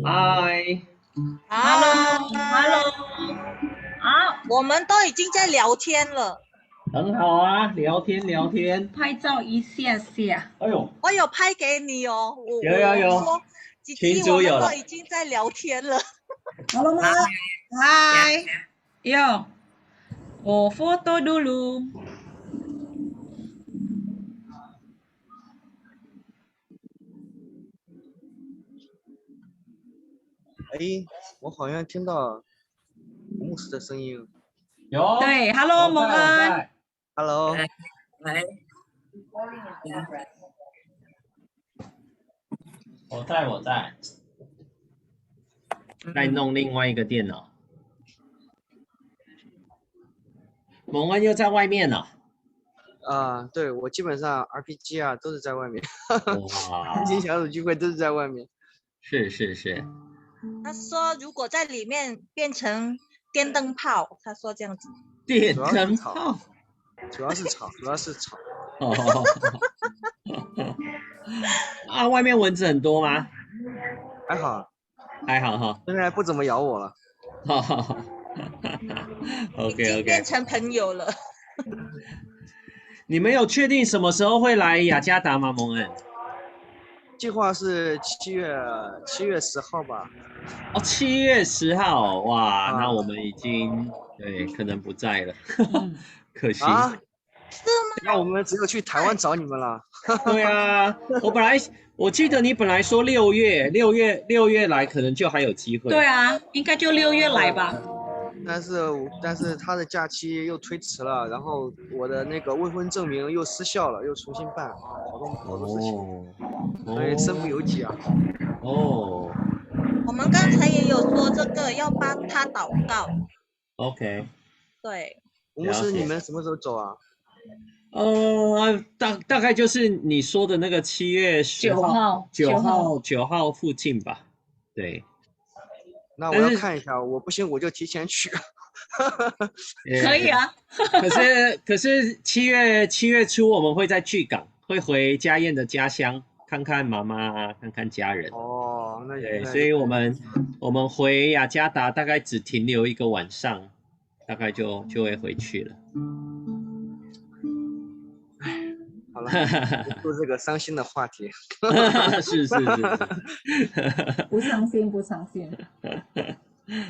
嗨 Hello，Hello，啊，我们都已经在聊天了。很好啊，聊天。拍照一下下。哎呦，我有拍给你哦。有，说吉群吉，我们组有了都已经在聊天了。Halo Ma. Hai. Yo. Oh, foto dulu. 哎，我好像听到牧师的声音。有。对，Hello，蒙恩。Hello，来，我在。在弄另外一个电脑。蒙恩又在外面了。对，我基本上 RPG 啊都是在外面，哇，进小组聚会都是在外面。是。他说如果在里面变成电灯泡，他说这样子。电灯泡。主要是吵。哦。啊，外面蚊子很多吗？还好哈。现在不怎么咬我了。已经变成朋友了。你们有确定什么时候会来雅加达吗，蒙恩？计划是7月10号吧。哦，7月10号，哇，那我们已经可能不在了，可惜。啊？是吗？那我们只有去台湾找你们了。对啊，我记得你本来说6月来，可能就还有机会。对啊，应该就6月来吧。但是他的假期又推迟了，然后我的那个未婚证明又失效了，又重新办，好多事情，所以身不由己啊。哦。我们刚才也有说这个要帮他祷告。OK。对。牧师，你们什么时候走啊？大概就是你说的那个7月10号，9号附近吧。对。那我要看一下，我不行我就提前去。可以啊。可是7月初我们会在巨港，会回家燕的家乡看看妈妈，看看家人。哦，那对，所以我们回雅加达大概只停留1个晚上，大概就会回去了。好了，不说这个伤心的话题。是。不伤心。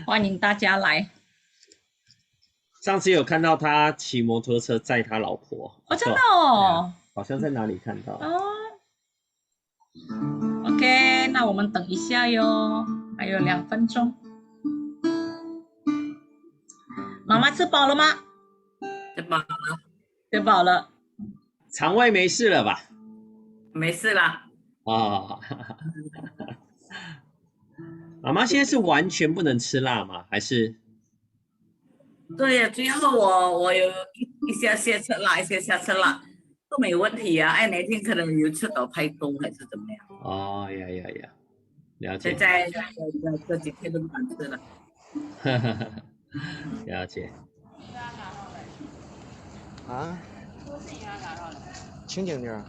欢迎大家来。上次有看到他骑摩托车载他老婆。哦，真的哦。好像在哪里看到。OK， 那我们等一下哟，还有2分钟。妈妈吃饱了吗？吃饱了。肠胃没事了吧？没事啦。妈妈现在是完全不能吃辣吗？还是？对呀，最后我有一下吃辣，一下吃辣，都没问题啊。那天可能有吃到太多还是怎么样？哦呀，了解。现在这几天都不敢吃了。了解。啊？清静点。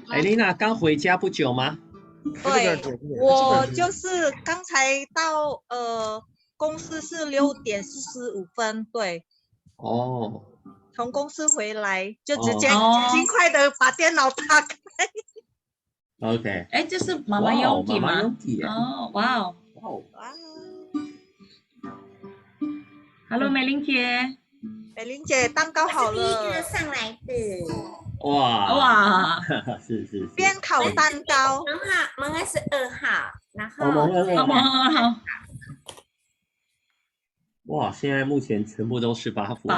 艾琳娜刚回家不久吗？对，我就是刚才到公司是6点45分，对。哦。从公司回来就直接尽快的把电脑打开。OK。哎，这是妈妈 Yogi 吗？哦，哇哦。Hello， 美玲姐。美玲姐，蛋糕好了。我是第一个上来的。哇，是。边烤蛋糕。蒙恩是2号，然后2号。哇，现在目前全部都是8福。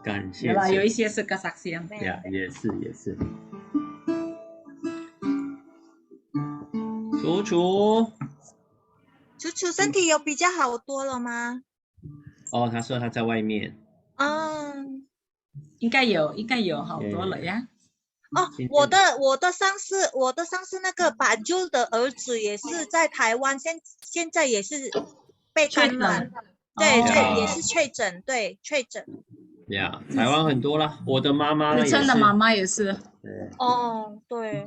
感谢。有一些是kesaksian。也是。楚身体有比较好多了吗？哦，他说他在外面。应该有好多了呀。哦，我的上司那个板舅的儿子也是在台湾，现在也是被感染，对，也是确诊，对，确诊。呀，台湾很多啦，我的妈妈也是。真的妈妈也是。哦，对。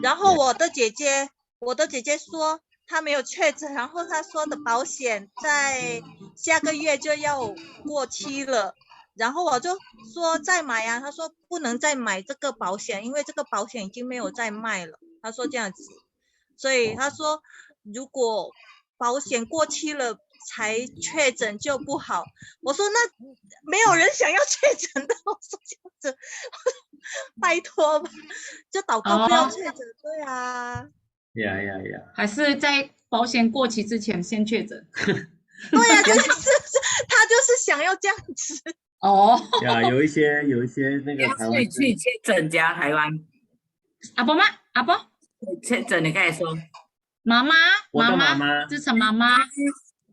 然后我的姐姐我的姐姐说她没有确诊，然后她说的保险在下个月就要过期了，然后我就说再买啊，她说不能再买这个保险，因为这个保险已经没有在卖了，她说这样子，所以她说如果保险过期了才确诊就不好。我说那没有人想要确诊的，我说这样子，拜托吧，就祷告不要确诊，对啊。呀，还是在保险过期之前先确诊。对呀、就是他就是想要这样子。哦，呀，有一些那个台湾去确诊加台湾阿伯吗？阿伯，确诊，你刚才说妈妈，我的妈妈妈支持妈妈。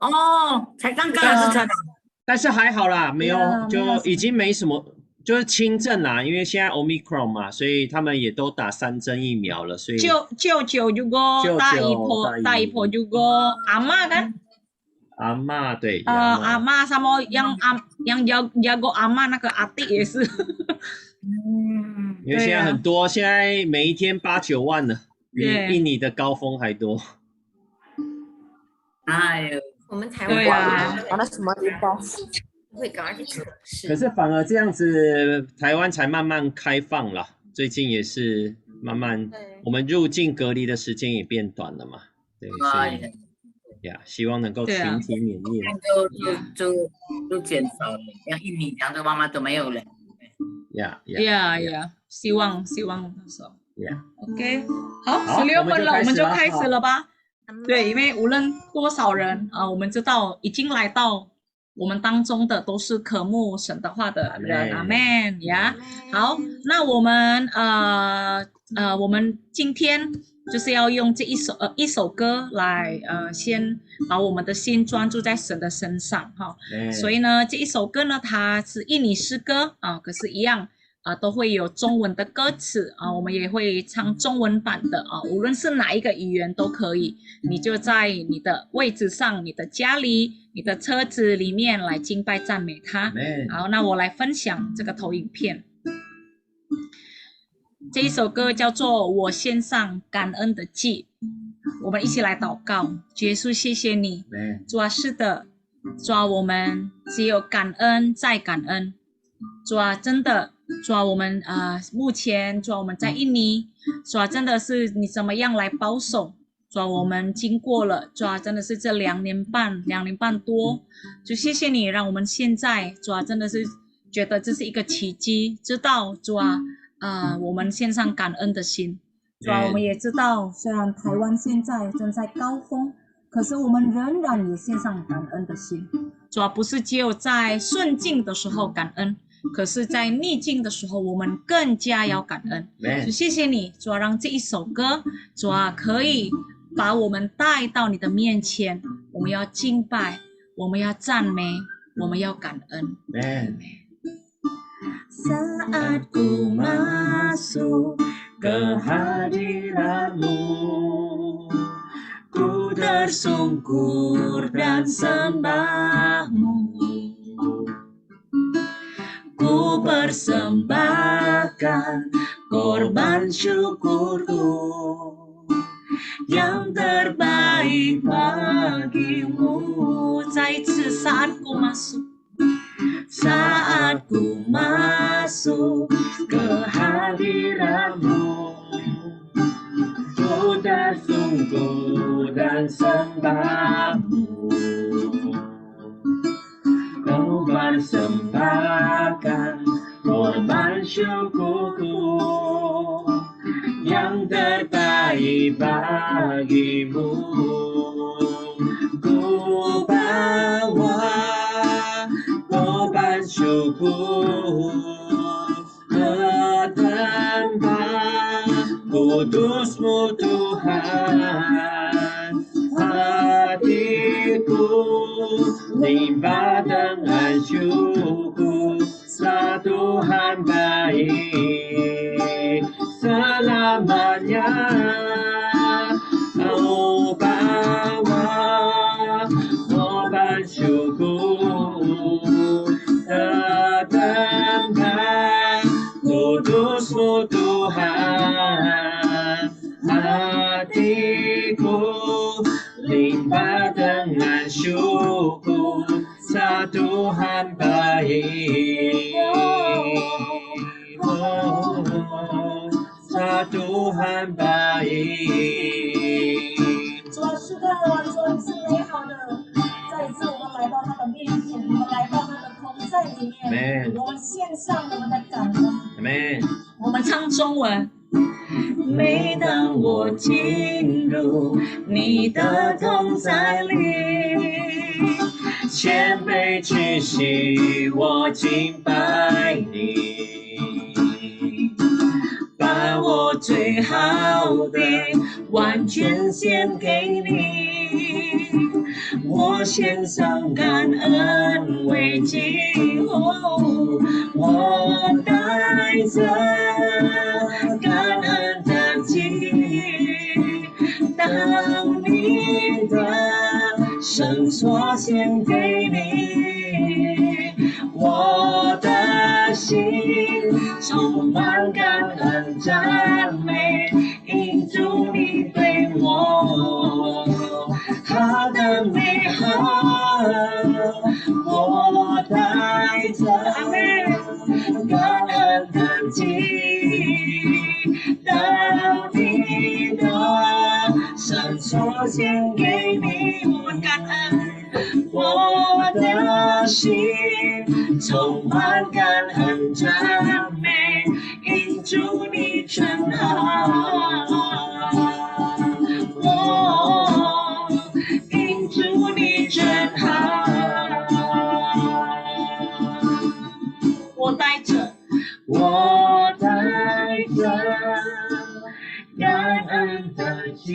哦，才刚刚是真的。但是还好啦，没有呀没有就已经没什么，就是轻症啦，因为现在 Omicron 嘛，所以他们也都打3针疫苗了，所以舅juga, tak ipo juga, ama kan? 阿嬷对，阿嬷sama yang jago ama 那个阿弟也是。因为现在很多，现在每一天8、9万呢，比对印尼的高峰还多。哎呦，我们台对啊湾完了什么地方会赶快去测试。可是反而这样子，台湾才慢慢开放了。最近也是慢慢，我们入境隔离的时间也变短了嘛。对，所以呀，希望能够群体免疫了。就减少了，像印尼这样的妈妈都没有了。呀，希望到时候。OK， 好，16分了，我们就开始了吧。对，因为无论多少人我们知道已经来到我们当中的都是渴慕神的话的人，阿们呀。好，那我们今天就是要用这一首歌来先把我们的心专注在神的身上哈。所以呢，这一首歌呢，它是印尼诗歌可是一样。都会有中文的歌词我们也会唱中文版的无论是哪一个语言都可以，你就在你的位置上、你的家里、你的车子里面来敬拜赞美他。好，那我来分享这个投影片。这一首歌叫做《我献上感恩的祭》，我们一起来祷告。主耶稣，谢谢你，主啊，是的，主啊，我们只有感恩再感恩，主啊，真的。主啊，我们目前主啊，我们在印尼，主啊，真的是你怎么样来保守？主啊，我们经过了，主啊，真的是这2年半多，就谢谢你，让我们现在主啊，真的是觉得这是一个奇迹，知道主啊，我们献上感恩的心，主啊，我们也知道，虽然台湾现在正在高峰，可是我们仍然也献上感恩的心，主啊，不是只有在顺境的时候感恩。可是在逆境的时候我们更加要感恩，就谢谢你主啊，让这一首歌主啊可以把我们带到你的面前，我们要敬拜，我们要赞美，我们要感恩。 Saat ku masuk ke hadiratmu, ku tersungkur dan sembahmu, ku persembahkan korban syukurku yang terbaik bagimu. 再一次 saat ku masuk ke hadiratmu, ku tersungkur dan sembahmu, kau persembahkan korban syukurku yang terbaik bagimu. Ku bawa korban syukur ke tempat kudus-Mu Tuhan, hatiku limpah dengan syukur, setelah Tuhan baik selamanya. Kau bawa korban syukur ke tempat kudus-Mu Tuhan, hati 沙Tuhan baik.沙Tuhan baik。主啊，是的，主啊，是美好的。再一次，我们来到他的面前，我们来到他的同在里面，我们献上我们的感恩。我们唱中文。每当我进入你的同在里，谦卑屈膝，我敬拜你，把我最好的完全献给你，我献上感恩为祭后，我带着感恩的祭，当你的圣所献给你，我的心充满感恩赞美，因主你对我好的美好，我带着感恩的祭，当你的圣所献给你，我们感恩，我的心充满感恩赞美，因主你真好，因主你真好，我带着感恩的心，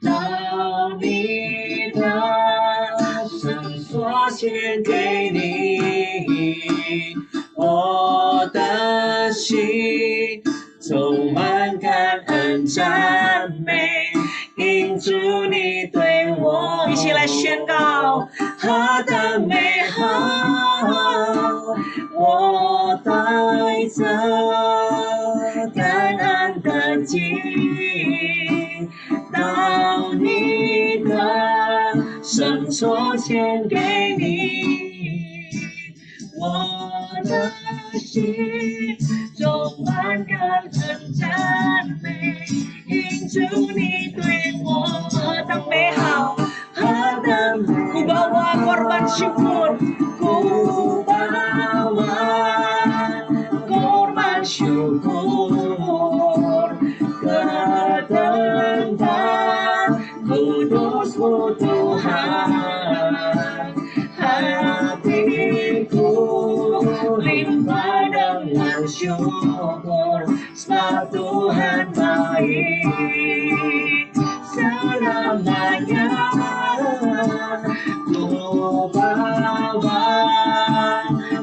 到你的圣所献给你，我的心充满感恩赞美，因主你对我，一起来宣告何等美好，我带着感恩的祭，到你的圣所献给你，我的心充满感恩赞美，因主你对我何等美好，何等ku bawa korban syukur, ku bawa korban syukur ke tempat kudus-Mu Tuhan, hatiku limpah dengan syukur, sebab Tuhan baik selamanya. Ku bawa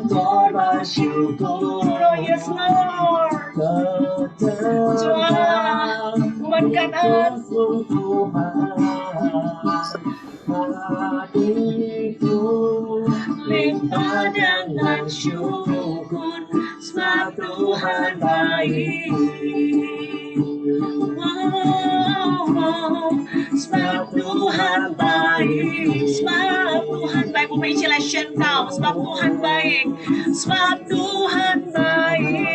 korban syukur, oh yes Lord, Tuhan, bukan hatiku limpah dengan syukur, sebab Tuhan baik. Sebab Tuhan baik, sebab Tuhan baik. 我们一起来宣告 sebab Tuhan baik, sebab Tuhan baik,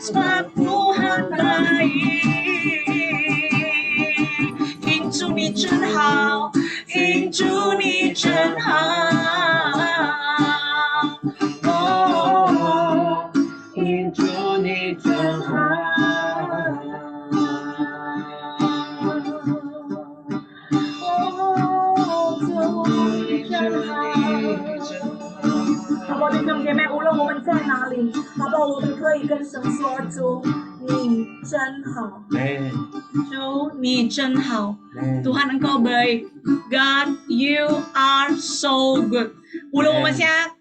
sebab Tuhan baik, 因主你真好，因主你真好，因主你真好。好不好，弟兄姐妹，无论我们在哪里，好不好，我们可以跟神说：主，你真好，主，你真好，Tuhan Engkau baik, God, you are so good。无论我们现在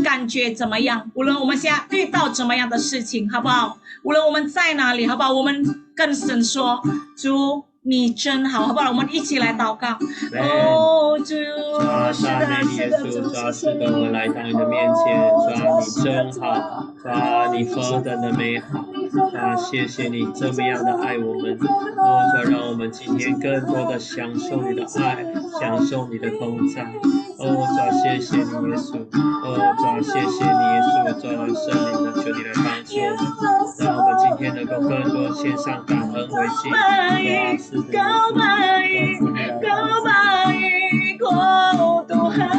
感觉怎么样，无论我们现在遇到怎么样的事情，好不好？无论我们在哪里，好不好？我们跟神说：主，你真好，好不好？我们一起来祷告。哦，主，是的，是的，主，谢谢你。我们来到你的面前，主啊，你真好，主啊，你何等的美好。谢谢你这么样的爱我们，主让我们今天更多的享受你的爱，享受你的同在。主谢谢你耶稣，主谢谢你耶稣，主圣灵的求你来帮助我们，让我们今天能够更多献上感恩为祭。是的，Kau baik, oh Tuhan.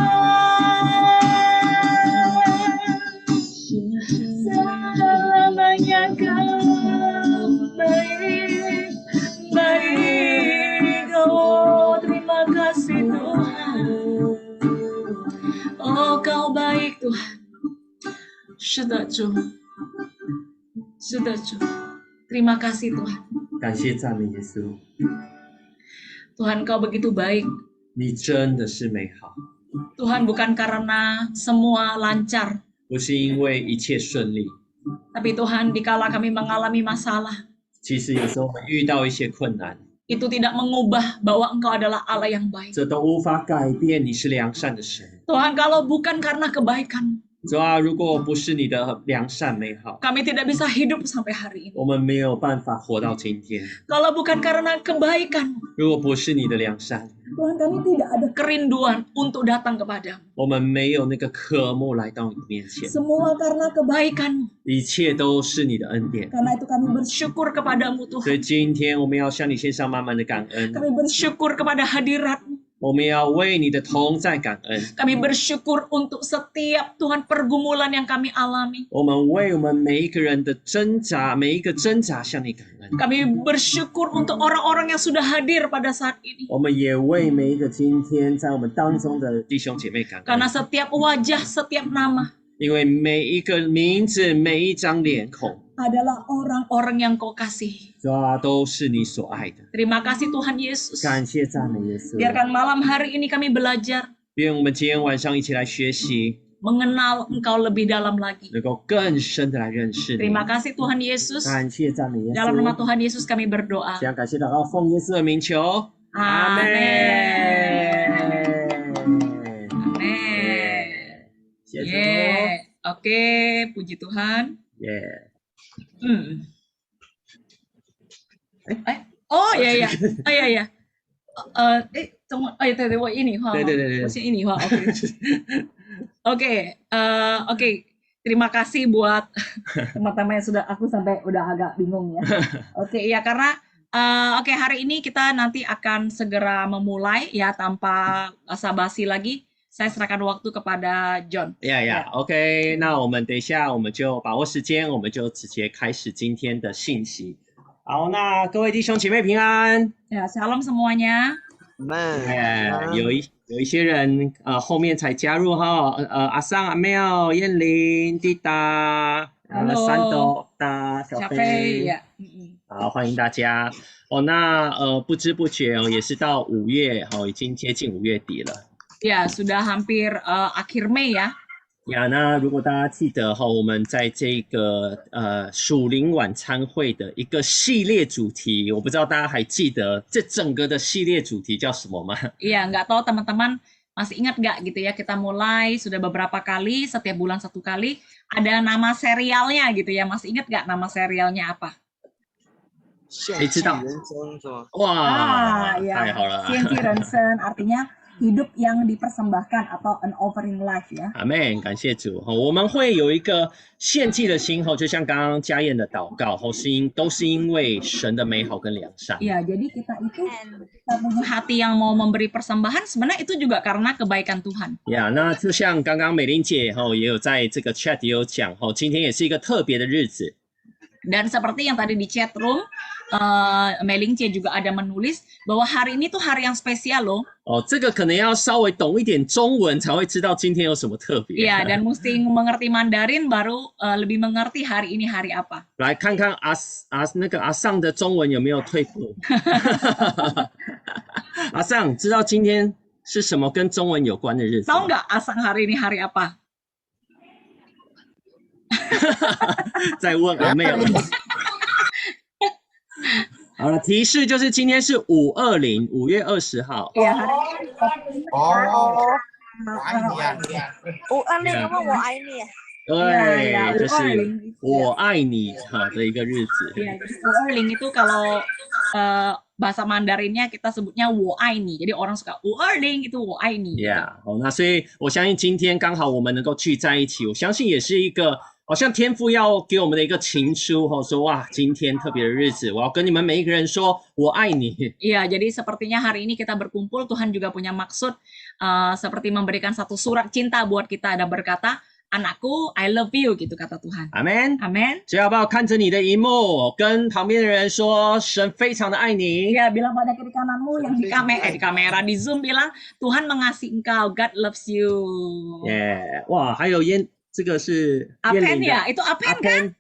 Selamanya Kau baik, baik, oh terima kasih Tuhan. Oh Kau baik Tuhan. 是的主，是的主，terima kasih Tuhan。感谢赞美耶稣。Tuhan Kau begitu baik. 你真的是美好。Tuhan bukan karena semua lancar. 不是因为一切顺利。Tapi Tuhan dikala kami mengalami masalah. 其实有时候我们遇到一些困难。Itu tidak mengubah bahwa Engkau adalah Allah yang baik. 这都无法改变你是良善的神。Tuhan kalau bukan karena kebaikan. 主啊，如果不是你的良善美好 ，kami tidak bisa hidup sampai hari ini。我们没有办法活到今天。Kalau bukan karena kebaikan， 如果不是你的良善 ，Tuhan kami tidak ada kerinduan untuk datang kepadamu。我们没有那个渴慕来到你面前。Semua karena kebaikan， 一切都是你的恩典。Karena itu kami bersyukur kepadamu Tuhan。所以今天我们要向你献上满满的感恩。Kami bersyukur kepada hadirat-Mu。我们要为你的同在感恩。Kami bersyukur untuk setiap Tuhan pergumulan yang kami alami。我们为我们每一个人的挣扎，每一个挣扎向你感恩。Kami bersyukur untuk orang-orang yang sudah hadir pada saat ini。我们也为每一个今天在我们当中的弟兄姐妹感恩。Karena setiap wajah, setiap nama。因为每一个名字，每一张脸孔。adalah orang-orang yang Kau kasih. 都是你所爱的。Terima kasih Tuhan Yesus. 感谢赞美耶稣。Biarkan malam hari ini kami belajar. 愿我们今天晚上一起来学习。mengenal Engkau lebih dalam lagi. 能够更深的来认识你。Terima kasih Tuhan Yesus. 感谢赞美耶稣。Dalam nama Tuhan Yesus kami berdoa. 这样感谢祷告，奉耶稣的名求。阿门。阿门。谢谢。Oke, puji Tuhan. Oh ya ya, oh ya ya. 对，我印尼话，对，我先印尼话。Oke. Terima kasih buat teman-teman yang sudah aku sampai udah agak bingung ya. Oke, ya karena hari ini kita nanti akan segera memulai ya tanpa basa-basi lagi. Saya serahkan waktu kepada John. OK， 那我们等一下我们就把握时间，我们就直接开始今天的信息。好，那各位弟兄姐妹平安。Shalom semuanya。有一些人后面才加入哈，阿桑、阿妙、燕玲、滴答、三斗、大小飞。好，欢迎大家。那不知不觉也是到5月已经接近5月底了。Ya, sudah hampir akhir Mei ya. 那如果大家记得我们在这个属灵晚餐会的一个系列主题，我不知道大家还记得这整个的系列主题叫什么吗？ Iya, nggak tahu teman-teman masih ingat nggak gitu ya, kita mulai sudah beberapa kali, setiap bulan 1 kali, ada nama serialnya gitu ya, masih ingat nggak nama serialnya apa? 谁知道？哇，太好了！献祭人生 artinya hidup yang dipersembahkan atau an offering life 呀。Amen， 感谢主。我们会有一个献祭的心就像刚刚家燕的祷告都是因为神的美好跟良善。Ya, jadi kita punya hati yang mau memberi persembahan sebenarnya itu juga karena kebaikan Tuhan。Ya， 那就像刚刚美玲姐也有在这个 chat 也有讲今天也是一个特别的日子。Dan seperti yang tadi di chat room, Meling Cie juga ada menulis bahwa hari ini tuh hari yang spesial loh. 这个可能要稍微懂一点中文才会知道今天有什么特别。Iya, dan mesti mengerti Mandarin baru lebih mengerti hari ini hari apa. 来看看那个阿尚的中文有没有退步？阿尚知道今天是什么跟中文有关的日子？ Tahu nggak阿尚hari ini hari apa？ 在问阿妹。好了，提示就是今天是5月20号。我爱你。我爱你。对，这是我爱你的一个日子。Ya, 520 itu kalau bahasa Mandarinnya kita sebutnya 我爱你， jadi orang suka 520 itu 我爱你。那所以我相信今天刚好我们能够聚在一起，我相信也是一个好像天父要给我们的一个情书，说哇，今天特别的日子，我要跟你们每一个人说我爱你。Iya, jadi sepertinya hari ini kita berkumpul, Tuhan juga punya maksud seperti memberikan satu surat cinta buat kita, ada berkata, anakku, I love you, gitu kata Tuhan. Amen. Amen. 所以要不要看着你的荧幕，跟旁边的人说，神非常的爱你。Ya, bilang pada kiri kananmu yang di kamera, di Zoom bilang, Tuhan mengasihi engkau, God loves you. Wah, 还有这个是Apen ya, itu Apen kan?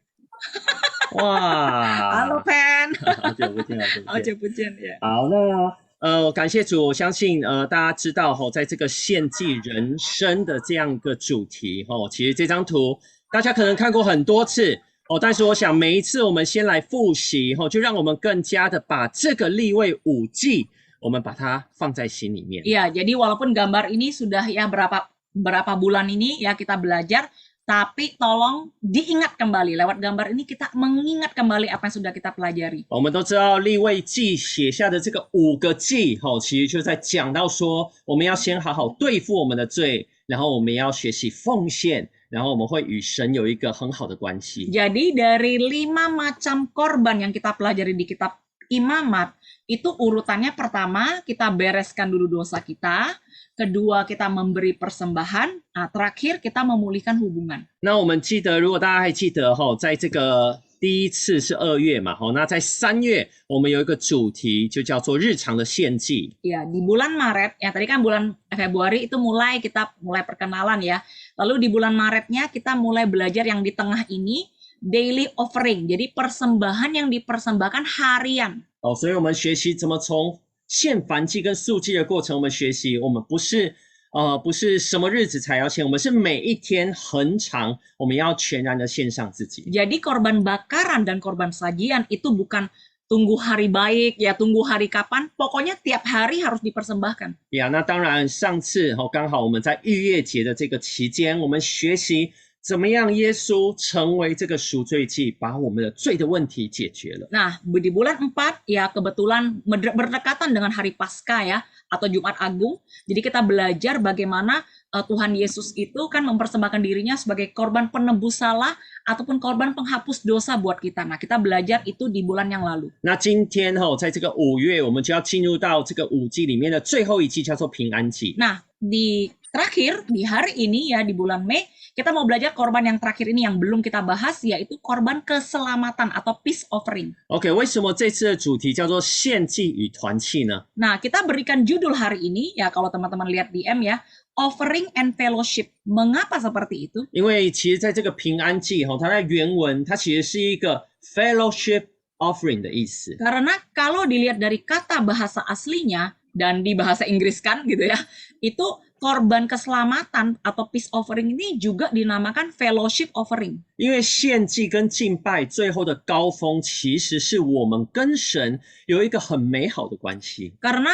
哇 Halo Pen. 好久不见，好久不见耶。好，那感谢主，我相信大家知道在这个献祭人生的这样一个主题其实这张图大家可能看过很多次但是我想每一次我们先来复习就让我们更加的把这个利未5祭我们把它放在心里面。Iya, jadi walaupun gambar ini sudah ya berapa bulan ini ya kita belajar, tapi tolong diingat kembali lewat gambar ini kita mengingat kembali apa yang sudah kita pelajari. 我们都知道利未记写下的这个5个祭其实就在讲到说我们要先好好对付我们的罪，然后我们要学习奉献，然后我们会与神有一个很好的关系。 Jadi dari 5 macam korban yang kita pelajari di kitab Imamat, itu urutannya pertama kita bereskan dulu dosa kita, kedua kita memberi persembahan, nah terakhir kita memulihkan hubungan. 那我们记得，如果大家还记得在这个第一次是2月嘛那在3月我们有一个主题就叫做日常的献祭。 Ya, di bulan Maret, ya tadi kan bulan Februari itu kita mulai perkenalan ya. Lalu di bulan Maretnya kita mulai belajar yang di tengah ini, daily offering, jadi persembahan yang dipersembahkan harian. 所以我们学习怎么从献燔祭跟素祭的过程，我们学习我们不是什么日子才要献，我们是每一天恒常，我们要全然的献上自己。 Jadi korban bakaran dan korban sajian itu bukan tunggu hari baik ya, tunggu hari kapan, pokoknya tiap hari harus dipersembahkan. 那当然上次刚好我们在逾越节的这个期间，我们学习怎么样耶稣成为这个赎罪祭，把我们的罪的问题解决了。 Nah, di bulan 4 ya kebetulan berdekatan dengan hari Paskah ya, atau Jumat Agung. Jadi kita belajar bagaimana Tuhan Yesus itu kan mempersembahkan dirinya sebagai korban penebus salah ataupun korban penghapus dosa buat kita. Nah, kita belajar itu di bulan yang lalu. 那今天在这个5月，我们就要进入到这个5祭里面的最后一祭，叫做平安祭。 Nah, di terakhir di hari ini ya di bulan Mei kita mau belajar korban yang terakhir ini yang belum kita bahas, yaitu korban keselamatan atau peace offering. OK， 为什么这次的主题叫做献祭与团契呢？ Nah, kita berikan judul hari ini ya kalau teman-teman lihat di M ya, offering and fellowship. Mengapa seperti itu? 因为其实在这个平安祭它在原文它其实是一个 fellowship offering 的意思。 Karena kalau dilihat dari kata bahasa aslinya dan di bahasa Inggris kan gitu ya, itu korban keselamatan atau peace offering ini juga dinamakan fellowship offering. 因为献祭跟敬拜最后的高峰其实是我们跟神有一个很美好的关系。 Karena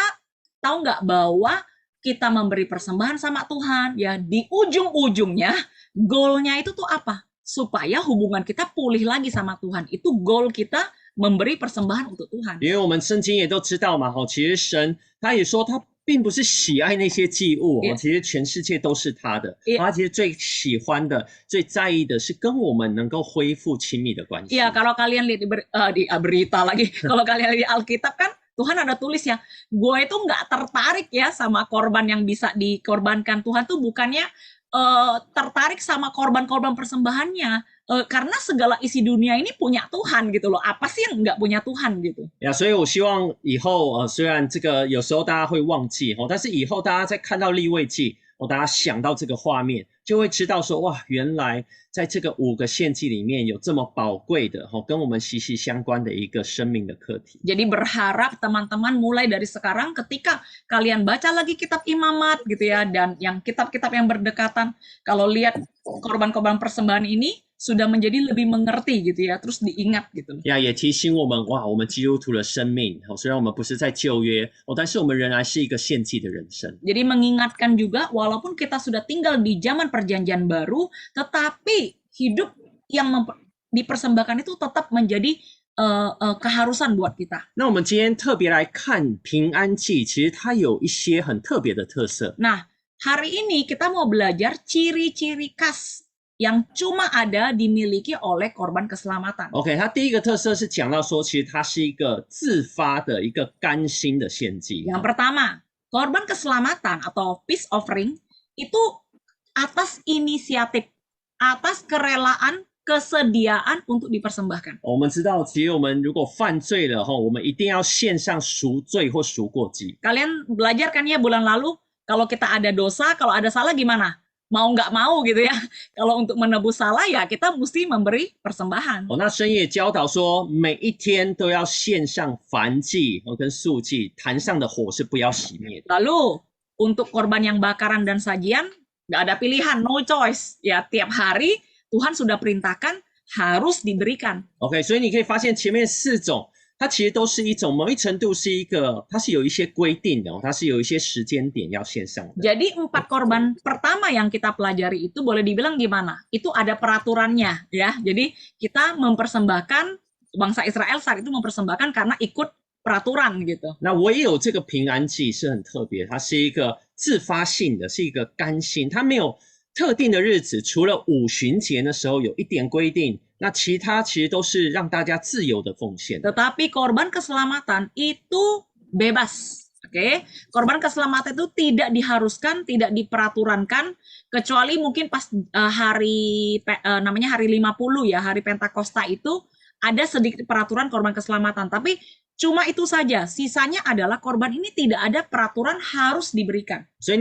tahu nggak bahwa kita memberi persembahan sama Tuhan ya, di ujung-ujungnya goalnya itu tuh apa? Supaya hubungan kita pulih lagi sama Tuhan. Itu goal kita memberi persembahan untuk Tuhan. 因为我们圣经也都知道嘛其实神他也说他并不是喜爱那些祭物其实全世界都是他的他其实最喜欢的最在意的是跟我们能够恢复亲密的关系。 Iya, kalau kalian lihat di berita lagi, kalau kalian lihat di Alkitab kan Tuhan ada tulis ya, gue itu nggak tertarik ya sama korban yang bisa dikorbankan. Tuhan tuh bukannya tertarik sama korban-korban persembahannya, karena segala isi dunia ini punya Tuhan gitu loh. Apa sih yang nggak punya Tuhan gitu? 所以我希望以后虽然这个有时候大家会忘记但是以后大家在看到利未记大家想到这个画面，就会知道说哇，原来在这个5个献祭里面有这么宝贵的跟我们息息相关的一个生命的课题。 Jadi berharap teman-teman mulai dari sekarang ketika kalian baca lagi kitab Imamat gitu ya, dan yang kitab-kitab yang berdekatan, kalau lihat korban-korban persembahan ini sudah menjadi lebih mengerti gitu ya, terus diingat gitu. 也提醒我们哇，我们基督徒的生命虽然我们不是在旧约但是我们仍然是一个献祭的人生。 Jadi mengingatkan juga walaupun kita sudah tinggal di zaman perjanjian baru, tetapi hidup yang dipersembahkan itu tetap menjadi keharusan buat kita. 那我们今天特别来看平安祭，其实它有一些很特别的特色。 Nah, hari ini kita mau belajar ciri-ciri khas yang cuma ada dimiliki oleh korban keselamatan. OK， 它第一个特色是讲到说，其实它是一个自发的一个甘心的献祭。 Yang pertama, korban keselamatan atau peace offering itu atas inisiatif, atas kerelaan, kesediaan untuk dipersembahkan. 我们知道，其实我们如果犯罪了我们一定要献上赎罪或赎过祭。 Kalian belajar kan ya bulan lalu, kalau kita ada dosa, kalau ada salah gimana? Mau nggak mau gitu ya. Kalau untuk menebus salah ya kita mesti memberi persembahan. 那深夜教导说，每一天都要献上燔祭跟素祭，坛上的火是不要熄灭的。 Lalu untuk korban yang bakaran dan sajian nggak ada pilihan, no choice. Ya tiap hari Tuhan sudah perintahkan harus diberikan. OK， 所以你可以发现前面4种，它其实都是一种某一程度是一个，它是有一些规定的它是有一些时间点要献上的。 Jadi 4 korban pertama yang kita pelajari itu boleh dibilang gimana? Itu ada peraturannya ya. Jadi kita mempersembahkan, bangsa Israel saat itu mempersembahkan karena ikut peraturan gitu. 那唯有这个平安祭是很特别，它是一个自发性的，是一个甘心，它没有特定的日子，除了五旬节的时候有一点规定，那其他其实都是让大家自由的奉献。 Tetapi korban keselamatan itu bebas. Oke, korban keselamatan itu tidak diharuskan, tidak diperaturankan, kecuali mungkin pas namanya hari 50 ya, hari Pentakosta itu ada sedikit peraturan korban keselamatan. Tapi cuma itu saja, sisanya adalah korban ini tidak ada peraturan harus diberikan. 所以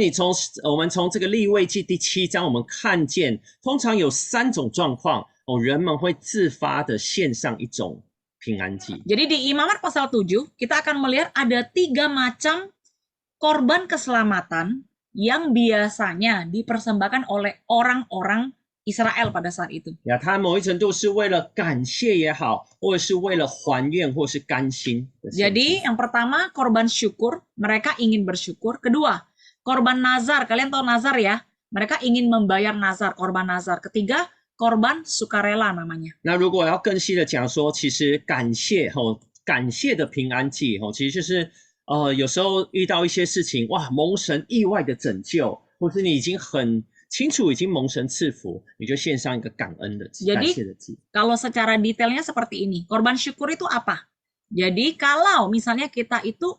我们从这个利未记第7章，我们看见通常有3种状况人们会自发的献上一种平安祭。 Jadi di Imamat pasal 7 kita akan melihat ada 3 macam korban keselamatan yang biasanya dipersembahkan oleh orang-orang Israel pada saat itu. 呀，它某一程度是为了感谢也好，或者是为了还愿，或是甘心的献祭。 Jadi yang pertama korban syukur, mereka ingin bersyukur. Kedua, korban nazar, kalian tahu nazar ya? Mereka ingin membayar nazar, korban nazar. Ketiga, korban sukarela namanya. 那如果要更细的讲说，其实感谢的平安祭其实就是有时候遇到一些事情，哇，蒙神意外的拯救，或是你已经很清楚已经蒙神赐福，你就献上一个感恩的祭，感谢的祭。 Kalau secara detailnya seperti ini, korban syukur itu apa? Jadi kalau misalnya kita itu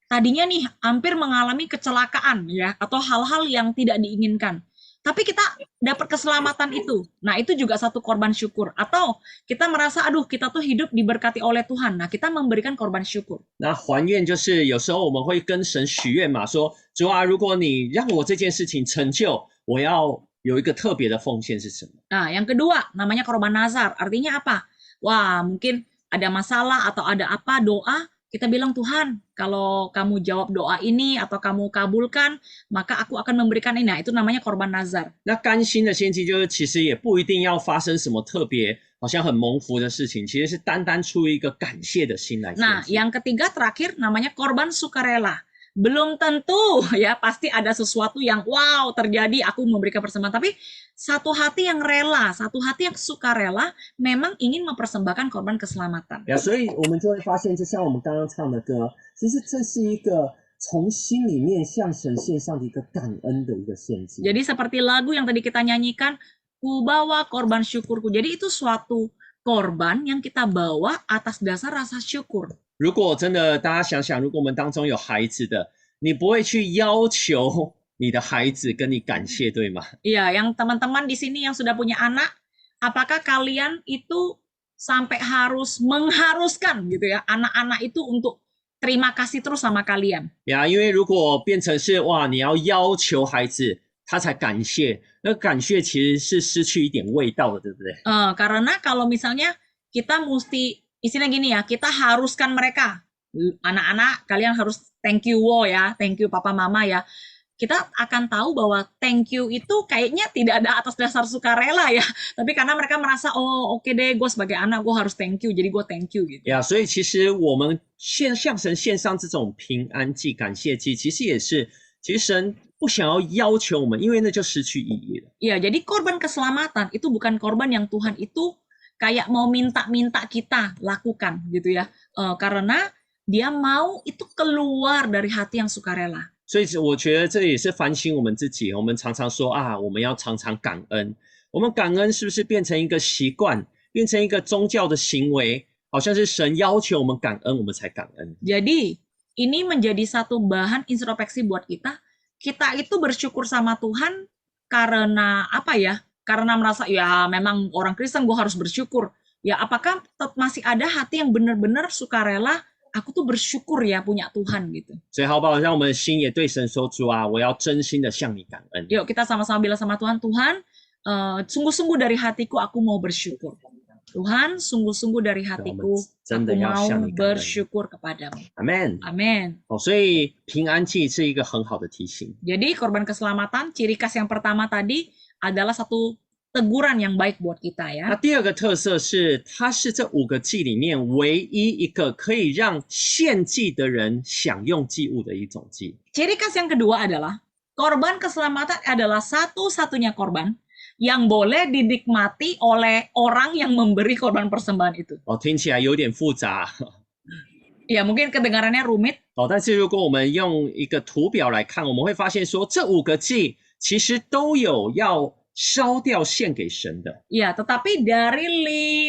tadinya nih hampir mengalami kecelakaan ya, atau hal-hal yang tidak diinginkan, tapi kita dapat keselamatan itu. Nah, itu juga satu korban syukur. Atau kita merasa, aduh, kita tuh hidup diberkati oleh Tuhan. Nah, kita memberikan korban syukur. 那还愿就是有时候我们会跟神许愿嘛，说主啊，如果你让我这件事情成就，我要有一个特别的奉献是什么？ Nah, yang kedua namanya korban nazar. Artinya apa? Wah, mungkin ada masalah atau ada apa, doa. Kita bilang, Tuhan, kalau kamu jawab doa ini atau kamu kabulkan, maka aku akan memberikan ini. Nah, itu namanya korban nazar. 那甘心的献祭就是其实也不一定要发生什么特别好像很蒙福的事情，其实是单单出于一个感谢的心来献祭。 Nah, yang ketiga terakhir namanya korban sukarela. Belum tentu ya, pasti ada sesuatu yang wow terjadi, aku memberikan persembahan. Tapi satu hati yang rela, satu hati yang sukarela memang ingin mempersembahkan korban keselamatan. 所以我们就会发现，就像我们刚刚唱的歌，其实这是一个从心里面向神献上的一个感恩的一个献祭。 Jadi seperti lagu yang tadi kita nyanyikan, ku bawa korban syukurku. Jadi itu suatu korban yang kita bawa atas dasar rasa syukur. 如果真的大家想想，如果我们当中有孩子的，你不会去要求你的孩子跟你感谢，对吗？ Iya, yang teman-teman di sini yang sudah punya anak, apakah kalian itu sampai harus mengharuskan gitu ya anak-anak itu untuk terima kasih terus sama kalian? 因为如果变成是哇，你要要求孩子他才感谢，那感谢其实是失去一点味道的，对不对？ Karena kalau misalnya kita mesti istilah gini ya, kita haruskan mereka, anak-anak kalian harus thank you ya, thank you papa mama ya. Kita akan tahu bahwa thank you itu kayaknya tidak ada atas dasar sukarela ya, tapi karena mereka merasa oh oke deh, gue sebagai anak gue harus thank you, jadi gue thank you gitu. 所以其实我们向神献上这种平安祭、感谢祭，其实也是，其实神不想要要求我们，因为那就失去意义了。Ya, jadi korban keselamatan itu bukan korban yang Tuhan itu kayak mau minta-minta kita lakukan gitu ya. Karena dia mau itu keluar dari hati yang sukarela. 所以我觉得这也是反省我们自己。我们常常说啊，我们要常常感恩。我们感恩是不是变成一个习惯，变成一个宗教的行为？好像是神要求我们感恩，我们才感恩。Jadi ini menjadi satu bahan introspeksi buat kita. Kita itu bersyukur sama Tuhan karena apa ya? Karena merasa ya memang orang Kristen gue harus bersyukur. Ya apakah masih ada hati yang benar-benar sukarela? Aku tuh bersyukur ya punya Tuhan gitu. 所以好不好？让我们的心也对神说：主啊，我要真心的向你感恩。Yuk kita sama-sama bilang sama Tuhan, Tuhan, sungguh-sungguh dari hatiku aku mau bersyukur. Tuhan, sungguh-sungguh dari hatiku aku mau bersyukur kepadamu. Amen. Amen. 所以平安祭是一个很好的提醒。Jadi korban keselamatan, ciri khas yang pertama tadi adalah satu teguran yang baik buat kita ya. 那第二个特色是，它是这5个祭里面唯一一个可以让献祭的人享用祭物的一种祭。Ciri khas yang kedua adalah korban keselamatan adalah satu-satunya korban yang boleh dinikmati oleh orang yang memberi korban persembahan itu. 听起来有点复杂。Ya, mungkin kedengarannya rumit. 但是如果我们用一个图表来看，我们会发现说，这5个祭其实都有要烧掉献给神的。Ya, tetapi dari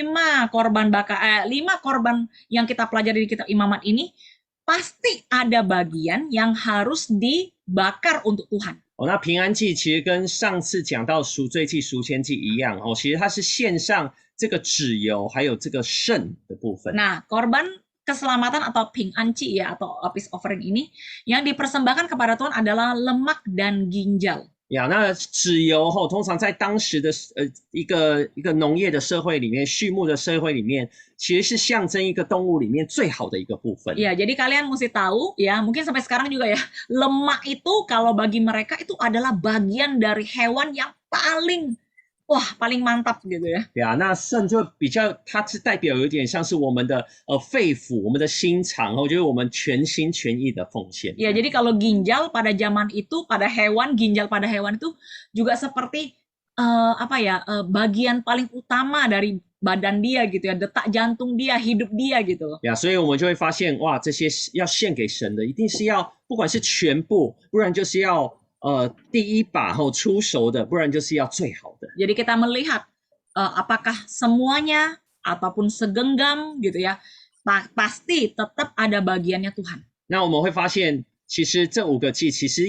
5 korban yang kita pelajari di kitab Imamat ini, pasti ada bagian yang harus dibakar untuk Tuhan. 那平安祭其实跟上次讲到赎罪祭、赎愆祭一样其实它是献上这个脂油还有这个肾的部分。Nah, korban keselamatan atau ping'anci ya atau peace offering ini yang dipersembahkan kepada Tuhan adalah lemak dan ginjal. 那脂油通常在当时的一个农业的社会里面，畜牧的社会里面，其实是象征一个动物里面最好的一个部分。Ya, jadi kalian mesti tahu ya, mungkin sampai sekarang juga ya, lemak itu kalau bagi mereka itu adalah bagian dari hewan yang paling mantap gitu ya. 那肾就比较，它是代表有点像是我们的肺腑，我们的心肠就是我们全心全意的奉献。Ya, jadi kalau ginjal pada zaman itu, ginjal pada hewan itu juga seperti bagian paling utama dari badan dia gitu ya, detak jantung dia, hidup dia gitu loh. 所以我们就会发现这些要献给神的，一定是要不管是全部，不然就是要第一把出熟的，不然就是要最好的。 Jadi kita melihat apakah semuanya ataupun segenggam gitu ya, pasti tetap ada bagiannya Tuhan. 那我们会发现，其实这5个祭其实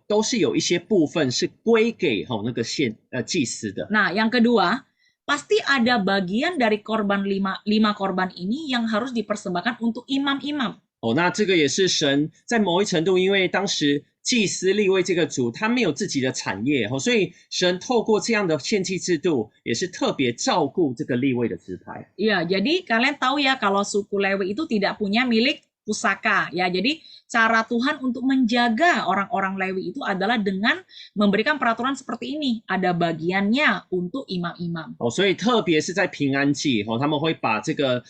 都是有一些部分是归给那个祭司的。 Nah, yang kedua, pasti ada bagian dari korban 5 korban ini yang harus dipersembahkan untuk imam-imam. 那这个也是神在某一程度，因为当时祭司利未这个族他没有自己的产业所以神透过这样的献祭制度，也是特别照顾这个利未的支派。 Ya, jadi kalian tahu ya kalau suku Lewi itu tidak punya milik pusaka ya. Jadi cara Tuhan untuk menjaga orang-orang Lewi itu adalah dengan memberikan peraturan seperti ini. Ada bagiannya untuk imam-imam. 所以特别是在平安祭他们会把这个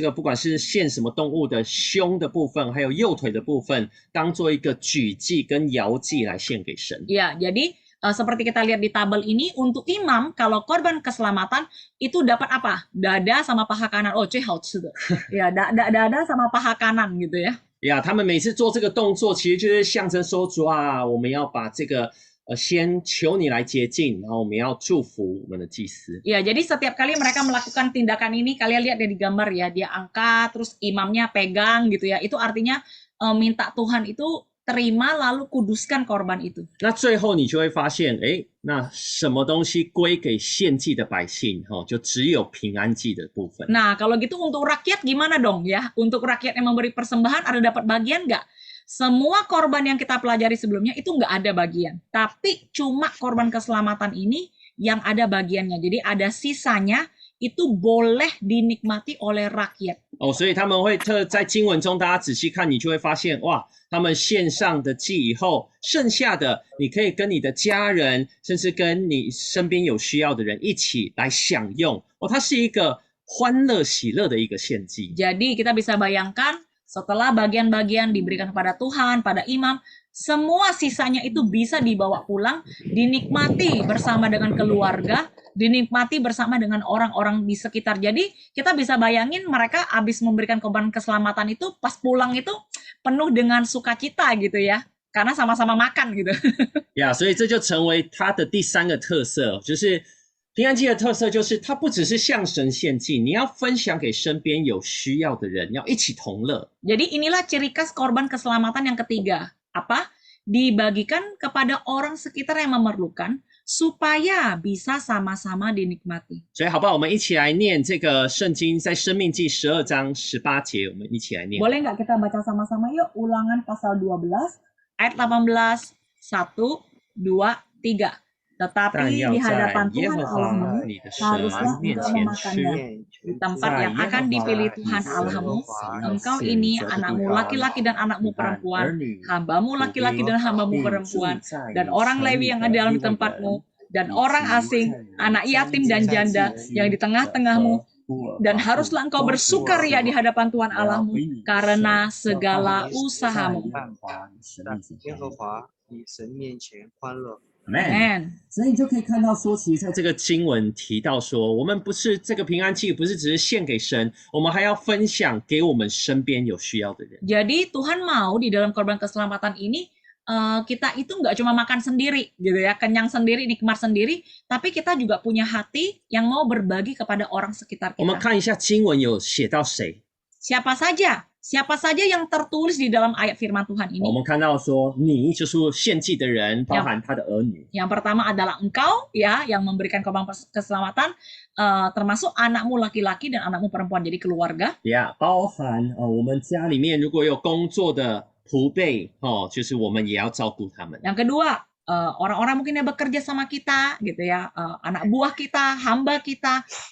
不管是献什么动物的胸的部分，还有右腿的部分，当做一个举祭跟摇祭来献给神。 Ya, jadi seperti kita lihat di tabel ini, untuk imam kalau korban keselamatan itu dapat apa? Dada sama paha kanan.最好吃的. Ya, dada sama paha kanan gitu ya. 他们每次做这个动作，其实就是象征说，主啊，我们要把这个先求你来洁净，然后我们要祝福我们的祭司。 Ya, jadi setiap kali mereka melakukan tindakan ini, kalian lihat di gambar ya, dia angkat, terus imamnya pegang gitu ya. Itu artinya minta Tuhan itu terima lalu kuduskan korban itu. 那最后你就会发现，那什么东西归给献祭的百姓就只有平安祭的部分。 Nah, kalau gitu untuk rakyat gimana dong ya? Untuk rakyat yang memberi persembahan ada dapat bagian nggak? Semua korban yang kita pelajari sebelumnya itu nggak ada bagian. Tapi cuma korban keselamatan ini yang ada bagiannya. Jadi ada sisanya itu boleh dinikmati oleh rakyat. 所以他们会在经文中，大家仔细看，你就会发现，他们献上的祭以后，剩下的你可以跟你的家人，甚至跟你身边有需要的人一起来享用。它是一个欢乐喜乐的一个献祭。 Jadi kita bisa bayangkan setelah bagian-bagian diberikan kepada Tuhan, pada imam, semua sisanya itu bisa dibawa pulang, dinikmati bersama dengan keluarga, dinikmati bersama dengan orang-orang di sekitar. Jadi kita bisa bayangin mereka habis memberikan korban keselamatan itu, pas pulang itu penuh dengan sukacita gitu ya, karena sama-sama makan gitu. 所以这就成为它的第3个特色，就是平安祭的特色，就是它不只是向神献祭，你要分享给身边有需要的人，要一起同乐。 Jadi inilah ciri khas korban keselamatan yang ketiga. Apa? Dibagikan kepada orang sekitar yang memerlukan supaya bisa sama-sama dinikmati. 所以好不好？我们一起来念这个圣经，在申命记12章18节，我们一起来念。 Boleh nggak kita baca sama-sama yuk? Ulangan pasal 12 ayat 18 1 2 3. Tetapi di hadapan Tuhan Allahmu haruslah engkau memakannya di tempat yang akan dipilih Tuhan Allahmu. Engkau ini anakmu laki-laki dan anakmu perempuan, hambamu laki-laki dan hambamu perempuan, dan orang Lewi yang ada dalam tempatmu, dan orang asing, anak yatim dan janda yang di tengah-tengahmu. Dan haruslah engkau bersukaria di hadapan Tuhan Allahmu karena segala usahamu. Amen. 所以你就可以看到说，其实在这个经文提到说，我们不是这个平安祭，不是只是献给神，我们还要分享给我们身边有需要的人。 Jadi Tuhan mau di dalam korban keselamatan ini kita itu nggak cuma makan sendiri gitu ya, kenyang sendiri, nikmat sendiri, tapi kita juga punya hati yang mau berbagi kepada orang sekitar 我们 kita. 看一下经文有写到谁， Siapa saja yang tertulis di dalam ayat firman Tuhan 我 ini. 们看到说你就是献祭的人，包含他的儿女。 Yang pertama adalah engkau ya yang memberikan korban keselamatan, termasuk anakmu laki-laki dan anakmu perempuan, jadi keluarga. 包含我们家里面如果有工作的仆辈就是我们也要照顾他们。 Yang kedua, orang-orang mungkin yang bekerja sama kita gitu ya, anak buah kita,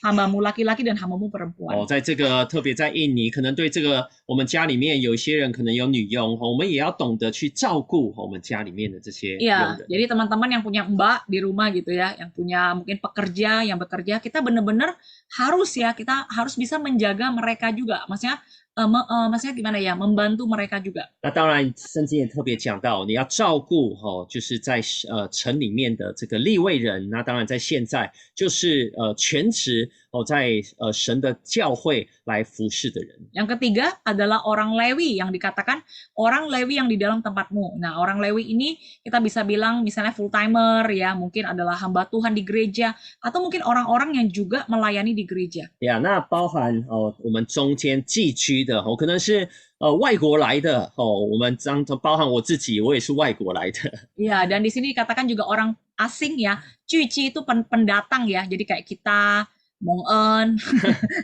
hambamu laki-laki dan hambamu perempuan. 在这个特别在印尼，可能对这个我们家里面有一些人可能有女佣，我们也要懂得去照顾我们家里面的这些佣 Iya, 人。 jadi teman-teman yang punya mbak di rumah gitu ya, yang punya mungkin pekerja yang bekerja, kita benar-benar harus ya, kita harus bisa menjaga mereka juga. Maksudnya gimana ya, membantu mereka juga. 那当然，圣经也特别讲到，你要照顾就是在城里面的这个利未人。那当然，在现在就是全职在神的教会来服侍的人。 Yang ketiga adalah orang Lewi yang dikatakan orang Lewi yang di dalam tempatmu. Nah, orang Lewi ini kita bisa bilang misalnya full timer ya, mungkin adalah hamba Tuhan di gereja atau mungkin orang-orang yang juga melayani di gereja. 那包含我们中间寄居的可能是外国来的我们包含我自己，我也是外国来的。 Iya, dan di sini dikatakan juga orang asing ya. Cuci itu pendatang ya. Jadi kayak kita Mong-en.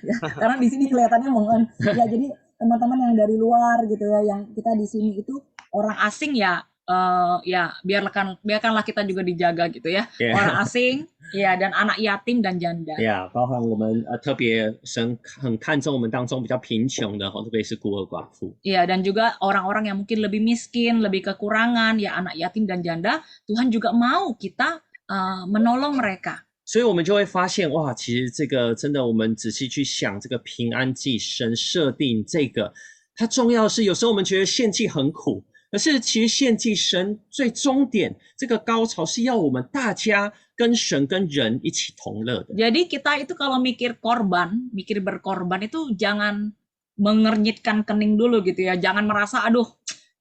Ya, karena di sini kelihatannya Mong-en. Ya, jadi teman-teman yang dari luar gitu ya, yang kita di sini itu orang asing ya. Ya biarkanlah kita juga dijaga gitu ya. Orang asing ya, dan anak yatim dan janda. 包含我们特别神很看重我们当中比较贫穷的特别是孤儿寡妇。 Ya, dan juga orang-orang yang mungkin lebih miskin, lebih kekurangan ya, anak yatim dan janda, Tuhan juga mau kita menolong mereka. 所以我们就会发现哇，其实这个真的，我们仔细去想这个平安祭，神设定这个，它重要的是有时候我们觉得献祭很苦。 可是其实献祭神最终点这个高潮是要我们大家跟神跟人一起同乐的。 Jadi kita itu kalau mikir berkorban itu jangan mengernyitkan kening dulu gitu ya. Jangan merasa aduh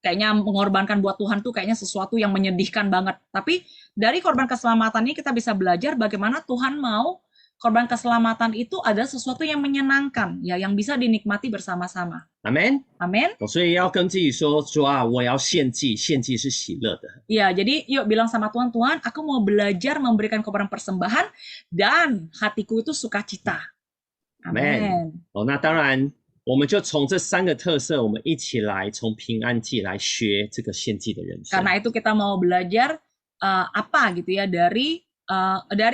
kayaknya mengorbankan buat Tuhan tuh kayaknya sesuatu yang menyedihkan banget. Tapi dari korban keselamatan ini kita bisa belajar bagaimana Tuhan mau korban keselamatan itu ada sesuatu yang menyenangkan ya, yang bisa dinikmati bersama-sama. Amen. Amin. 所以要跟自己说，主啊，我要献祭，献祭是喜乐的。 Ya, jadi yuk bilang sama Tuhan, Tuhan, aku mau belajar memberikan korban persembahan dan hatiku itu sukacita. Amin. 那当然，我们就从这3个特色，我们一起来从平安祭来学这个献祭的人生。 Karena itu kita mau belajar apa gitu ya dari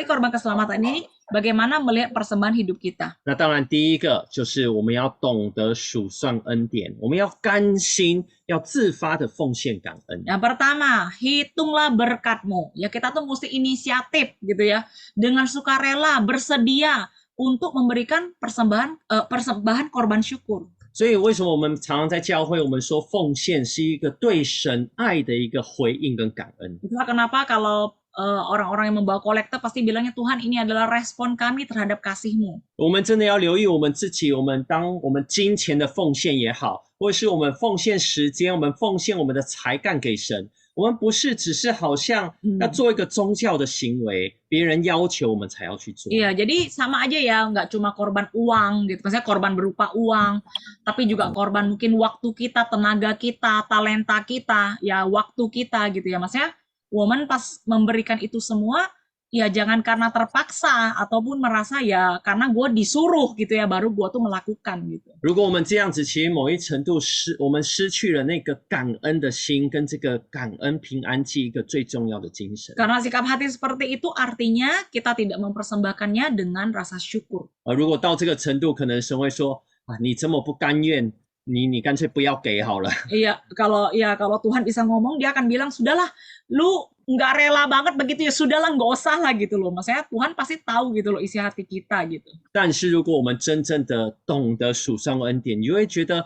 korban keselamatan ini, bagaimana melihat persembahan hidup kita. 那当然，第一个就是我们要懂得数算恩典，我们要甘心，要自发的奉献感恩。 Yang pertama, hitunglah berkatmu. Ya, kita tuh mesti inisiatif gitu ya, dengan sukarela bersedia untuk memberikan persembahan korban syukur. 所以为什么我们常常在教会我们说奉献是一个对神爱的一个回应跟感恩。 Itulah kenapa kalau orang-orang yang membawa kolektor pasti bilangnya Tuhan ini adalah respon kami terhadap kasih-Mu. 我们真的要留意我们自己，当我们金钱的奉献也好，或者是我们奉献时间，我们奉献我们的才干给神，我们不是只是好像要做一个宗教的行为，别人要求我们才要去做。 Iya, jadi sama aja ya, nggak cuma korban uang gitu, maksudnya korban berupa uang, tapi juga korban mungkin waktu kita, tenaga kita, talenta kita, ya waktu kita gitu ya, maksudnya woman pas memberikan itu semua, ya jangan karena terpaksa ataupun merasa ya karena gue disuruh gitu ya, baru gue tuh melakukan gitu. 如果我们这样子，其实某一程度我们失去了那个感恩的心，跟这个感恩平安祭一个最重要的精神。 Karena sikap hati seperti itu artinya kita tidak mempersembahkannya dengan rasa syukur. 如果到这个程度，可能神会说啊，你这么不甘愿，你干脆不要给好了。 Iya, kalau Tuhan bisa ngomong, dia akan bilang sudahlah, lu nggak rela banget begitu ya, sudahlah nggak usah lah gitu loh. Maksudnya Tuhan pasti tahu gitu loh isi hati kita gitu. 但是如果我们真正的懂得数算恩典，你就会觉得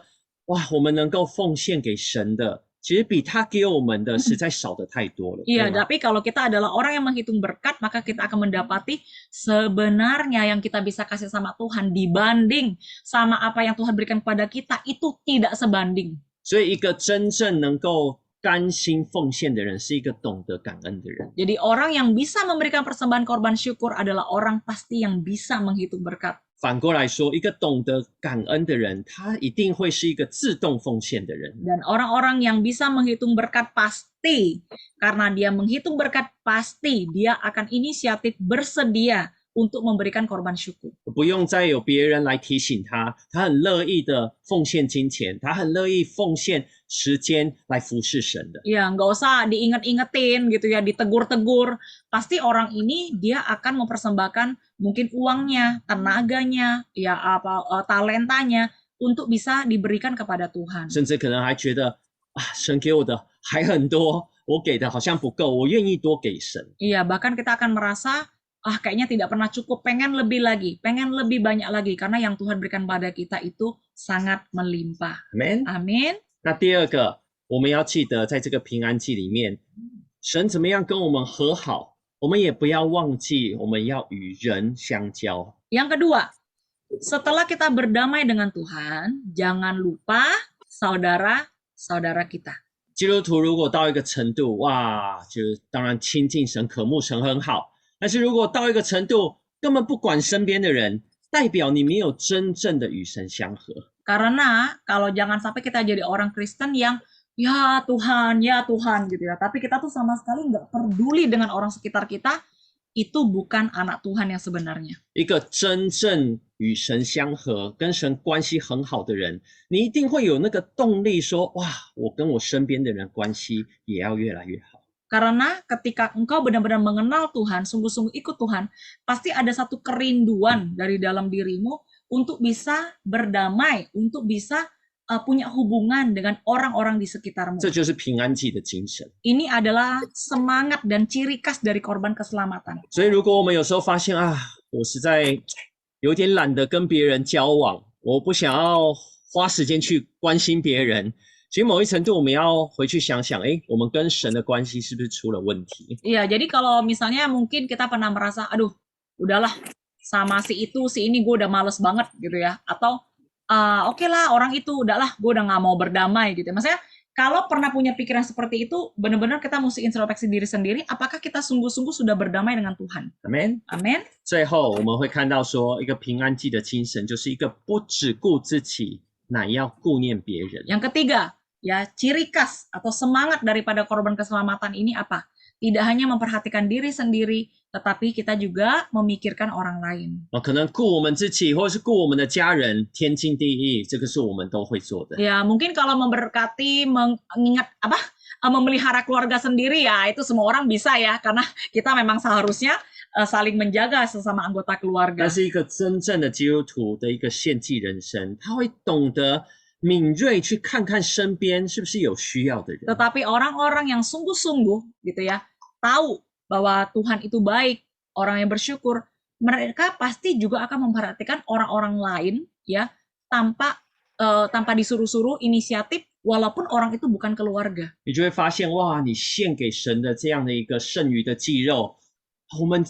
哇，我们能够奉献给神的，其实比他给我们的实在少的太多了。 Iya, tapi kalau kita adalah orang yang menghitung berkat, maka kita akan mendapati sebenarnya yang kita bisa kasih sama Tuhan dibanding sama apa yang Tuhan berikan kepada kita itu tidak sebanding. 所以一个真正能够甘心奉献的人，是一个懂得感恩的人。 Jadi orang yang bisa memberikan persembahan korban syukur adalah orang pasti yang bisa menghitung berkat. 反过来说，一个懂得感恩的人，他一定会是一个自动奉献的人。 Dan orang-orang yang bisa menghitung berkat pasti, karena dia menghitung berkat pasti, dia akan inisiatif bersedia untuk memberikan korban syukur. 不用再有别人来提醒他，他很乐意的奉献金钱，他很乐意奉献时间来服侍神的。 Ya, nggak usah diinget-ingetin gitu ya, ditegur-tegur. Pasti orang ini dia akan mempersembahkan mungkin uangnya, tenaganya, ya talentanya untuk bisa diberikan kepada Tuhan. 甚至可能还觉得啊，神给我的还很多，我给的好像不够，我愿意多给神。 Iya, bahkan kita akan merasa kayaknya tidak pernah cukup, pengen lebih lagi, pengen lebih banyak lagi, karena yang Tuhan berikan pada kita itu sangat melimpah. Amen。 Amin. 那第二个，我们要记得，在这个平安祭里面，神怎么样跟我们和好，我们也不要忘记，我们要与人相交。 Yang kedua, setelah kita berdamai dengan Tuhan, jangan lupa saudara-saudara kita. 基督徒如果到一个程度，哇，就当然亲近神、渴慕神很好。但是如果到一个程度，根本不管身边的人，代表你没有真正的与神相合。 Karena kalau jangan sampai kita jadi orang Kristen yang ya Tuhan gitu ya, tapi kita tuh sama sekali nggak peduli dengan orang sekitar kita, itu bukan anak Tuhan yang sebenarnya. 一个真正与神相合、跟神关系很好的人，你一定会有那个动力说，哇，我跟我身边的人关系也要越来越好。 Karena ketika engkau benar-benar mengenal Tuhan, sungguh-sungguh ikut Tuhan, pasti ada satu kerinduan dari dalam dirimu untuk bisa berdamai, untuk bisa punya hubungan dengan orang-orang di sekitarmu. 这就是平安祭的精神。 Ini adalah semangat dan ciri khas dari korban keselamatan. 所以，如果我们有时候发现啊，我实在有点懒得跟别人交往，我不想要花时间去关心别人。 其实某一程度，我们要回去想想，我们跟神的关系是不是出了问题？ Iya, jadi kalau misalnya mungkin kita pernah merasa, aduh, udahlah, sama si itu, si ini gue udah males banget gitu ya. Atau, oke lah, orang itu, udahlah, gue udah gak mau berdamai gitu. Maksudnya, kalau pernah punya pikiran seperti itu, benar-benar kita mesti introspeksi diri sendiri, apakah kita sungguh-sungguh sudah berdamai dengan Tuhan? Amen。 Amin. 最后，我们会看到说，一个平安祭的精神，就是一个不只顾自己，乃要顾念别人。 Yang ketiga, ya ciri khas atau semangat daripada korban keselamatan ini apa? Tidak hanya memperhatikan diri sendiri, tetapi kita juga memikirkan orang lain. 可能顾我们自己，或者是顾我们的家人，天经地义，这个是我们都会做的。 Ya, mungkin kalau memberkati, memelihara keluarga sendiri ya, itu semua orang bisa ya, karena kita memang seharusnya saling menjaga sesama anggota keluarga. 但是一个真正的基督徒的一个献祭人生，他会懂得敏锐去看看身边是不是有需要的人。 Tetapi orang-orang yang sungguh-sungguh gitu ya, tahu bahwa Tuhan itu baik, orang yang bersyukur, mereka pasti juga akan memperhatikan orang-orang lain ya, tanpa tanpa disuruh-suruh, inisiatif, walaupun orang itu bukan keluarga. 你就会发现，哇，你献给神的这样的一个剩余的鸡肉，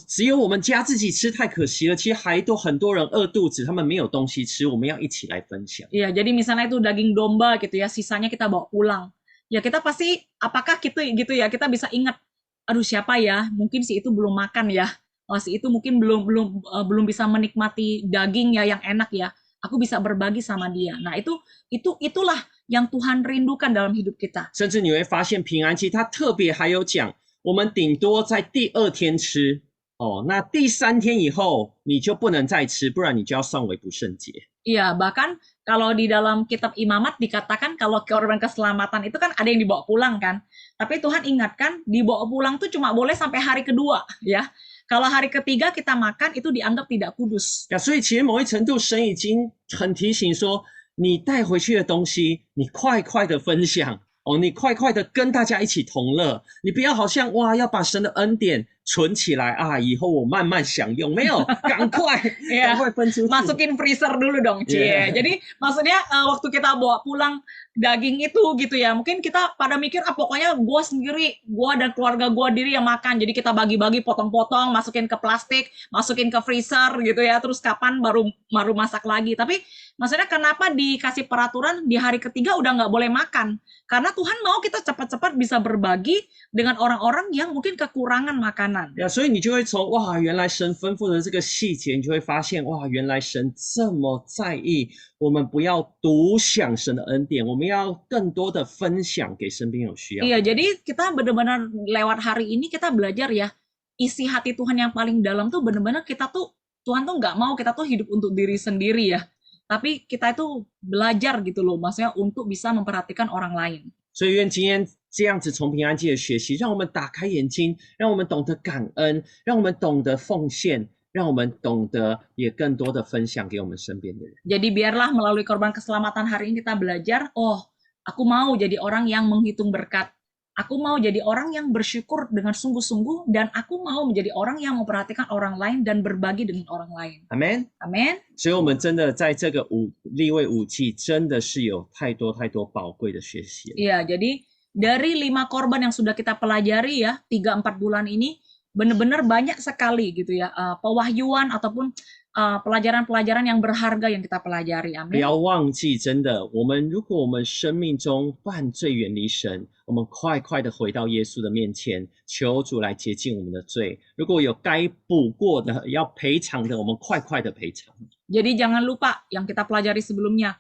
只有我们家自己吃太可惜了。其实还都很多人饿肚子，他们没有东西吃，我们要一起来分享。Iya, jadi misalnya itu daging domba gitu ya, sisanya kita bawa pulang. Ya kita pasti, apakah gitu ya, kita bisa ingat, aduh siapa ya, mungkin si itu belum makan ya, si itu mungkin belum bisa menikmati daging ya yang enak ya. Aku bisa berbagi sama dia. Nah itulah yang Tuhan rindukan dalam hidup kita. 甚至你会发现平安祭它特别还有讲，我们顶多在第2天吃哦，那第3天以后你就不能再吃，不然你就要算为不圣洁。 Iya, bahkan kalau di dalam kitab Imamat dikatakan kalau korban keselamatan itu kan ada yang dibawa pulang kan. Tapi Tuhan ingatkan dibawa pulang tuh cuma boleh sampai hari kedua ya. Kalau hari ketiga kita makan itu dianggap tidak kudus. 所以其实某一程度神已经很提醒说，你带回去的东西，你快快的分享哦，你快快的跟大家一起同乐，你不要好像哇要把神的恩典存起来啊，以后我慢慢享用，没有，赶快赶快分出去。 Masukin freezer dulu dong, Cie. Jadi maksudnya waktu kita bawa pulang daging itu gitu ya, mungkin kita pada mikir pokoknya gue sendiri, gue dan keluarga gue diri yang makan, jadi kita bagi-bagi potong-potong, masukin ke plastik, masukin ke freezer gitu ya, terus kapan baru masak lagi. Tapi maksudnya kenapa dikasih peraturan di hari ketiga udah nggak boleh makan? Karena Tuhan mau kita cepat-cepat bisa berbagi dengan orang-orang yang mungkin kekurangan makanan. 所以你就会从哇，原来神吩咐的这个细节，你就会发现哇，原来神这么在意我们，不要独享神的恩典，我们要更多的分享给身边有需要。 Iya, jadi kita benar-benar lewat hari ini kita belajar ya, isi hati Tuhan yang paling dalam tuh benar-benar kita tuh, Tuhan tuh nggak mau kita tuh hidup untuk diri sendiri ya. Tapi kita itu belajar gitu loh, maksudnya untuk bisa memperhatikan orang lain. 所以愿今天这样子从平安祭的学习，让我们打开眼睛，让我们懂得感恩，让我们懂得奉献，让我们懂得也更多的分享给我们身边的人。 Jadi biarlah melalui korban keselamatan hari ini kita belajar, oh aku mau jadi orang yang menghitung berkat. Aku mau jadi orang yang bersyukur dengan sungguh-sungguh, dan aku mau menjadi orang yang memperhatikan orang lain dan berbagi dengan orang lain. Amen. Amin. 所以我们真的在这个利未5祭真的是有太多宝贵的学习了。 Iya, jadi dari 5 korban yang sudah kita pelajari ya, 3-4 bulan ini, benar-benar banyak sekali gitu ya, pewahyuan ataupun pelajaran-pelajaran yang berharga yang kita pelajari. 不 Amin. 要忘记，真的，如果我们生命中犯罪远离神，我们快快的回到耶稣的面前，求主来洁净我们的罪。如果有该补过的、要赔偿的，我们快快的赔偿。 Jadi jangan lupa yang kita pelajari sebelumnya.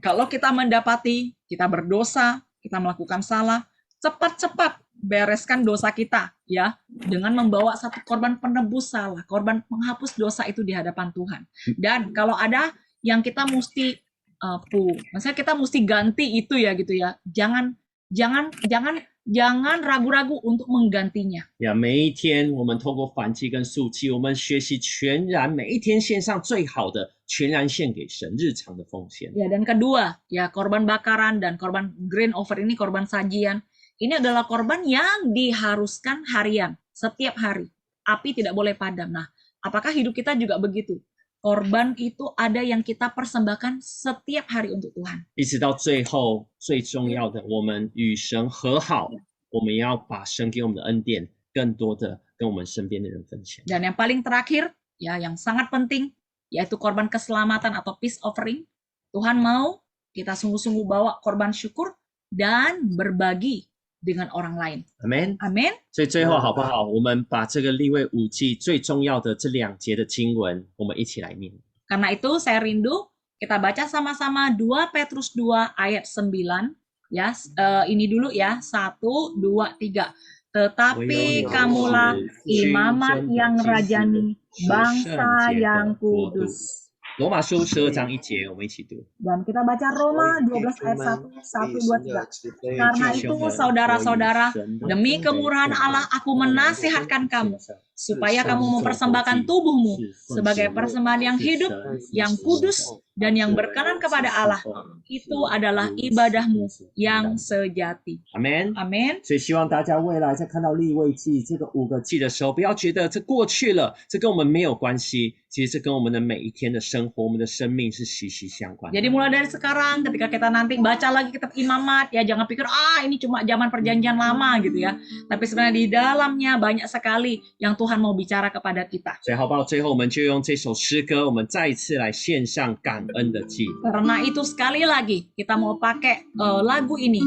Kalau kita mendapati kita berdosa, kita melakukan salah, cepat-cepat bereskan dosa kita ya, dengan membawa satu korban penebus salah, korban penghapus dosa itu di hadapan Tuhan. Dan kalau ada yang kita mesti maksudnya kita mesti ganti itu ya gitu ya. Jangan ragu-ragu untuk menggantinya. 每一天我们透过燔祭跟素祭，我们学习全然每一天献上最好的，全然献给神日常的奉献。 Ya, dan kedua, ya korban bakaran dan korban grain offer ini korban sajian. Ini adalah korban yang diharuskan harian, setiap hari. Api tidak boleh padam. Nah, apakah hidup kita juga begitu? Korban itu ada yang kita persembahkan setiap hari untuk Tuhan. 一直到最后最重要的，我们与神和好，我们要把神给我们的恩典更多的跟我们身边的人分享。 Dan yang paling terakhir, ya yang sangat penting, yaitu korban keselamatan atau peace offering. Tuhan mau kita sungguh-sungguh bawa korban syukur dan berbagi dengan orang lain. Amen. Amin. 所以最后好不好？我们把这个利未5祭最重要的这2节的经文，我们一起来念。 Karena itu saya rindu kita baca sama-sama 2 Petrus 2 ayat 9 ya. Ini dulu ya, 1, 2, 3. Tetapi kamulah imamat yang rajani, bangsa yang kudus. 罗马书12章1节，我们一起读。 Dan kita baca Roma 12 ayat 1, 1, 2, 3. Karena itu saudara-saudara, demi kemurahan Allah aku menasihatkan kamu, supaya kamu mempersembahkan tubuhmu sebagai persembahan yang hidup, yang kudus, dan yang berkenan kepada Allah. Itu adalah ibadahmu yang sejati. Amen。 Amen。 所以希望大家未来在看到利未记这个5个记的时候，不要觉得这过去了，这跟我们没有关系。其实这跟我们的每一天的生活，我们的生命是息息相关的。 Jadi mulai dari sekarang ketika kita nanti baca lagi kitab Imamat, ya jangan pikir ini cuma zaman perjanjian lama gitu ya. Tapi sebenarnya di dalamnya banyak sekali yang Tuhan mau bicara kepada kita. 所以好不好？最后我们就用这首诗歌，我们再一次来献上感恩的祭。 Karena itu sekali lagi kita mau pakai lagu ini,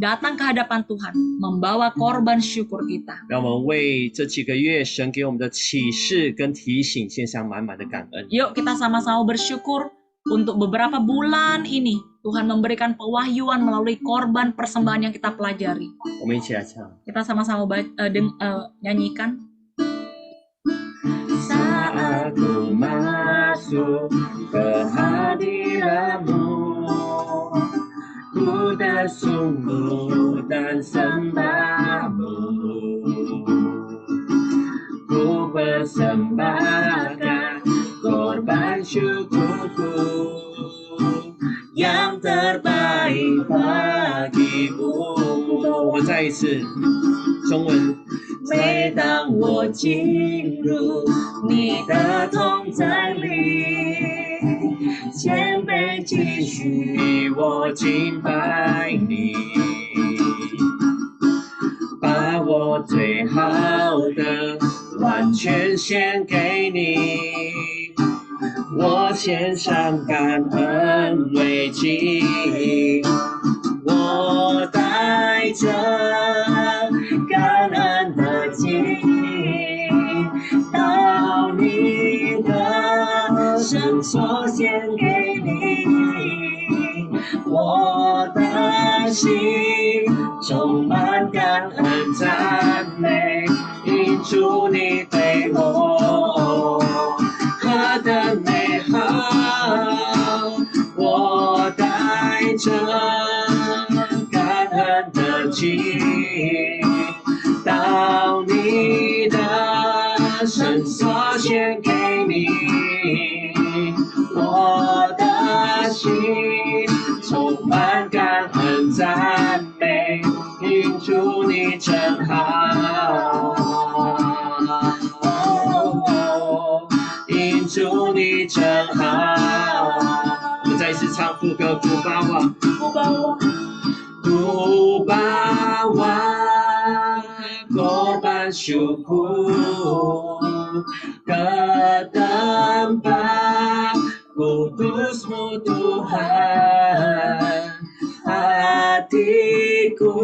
datang ke hadapan Tuhan, membawa korban syukur kita. 让我们为这几个月神给我们的启示跟提醒献上满满的感恩。 Yuk kita sama-sama bersyukur untuk beberapa bulan ini Tuhan memberikan pewahyuan melalui korban persembahan yang kita pelajari. 我们一起来唱。 Kita sama-sama nyanyikan. Saat ku masuk ke hadirat-Mu, ku tersungguh dan sembah-Mu. Ku persembahkan korban syukurku yang terbaik bagimu. 我们再一次，中文。 每当我进入你的同在里，谦卑继续我敬拜你，把我最好的完全献给你，我献上感恩为祭，我带着感恩的祭到你的圣所献给你，我的心充满感恩赞美，因主你对我何等美好，我带着感恩的祭到你的圣所献给你，我的心充满感恩赞美，因主你真好，因主你真好。我们再一次唱副歌，古巴瓦，古巴瓦，古巴瓦。 korban syukur ke tempat kudus-Mu Tuhan, hatiku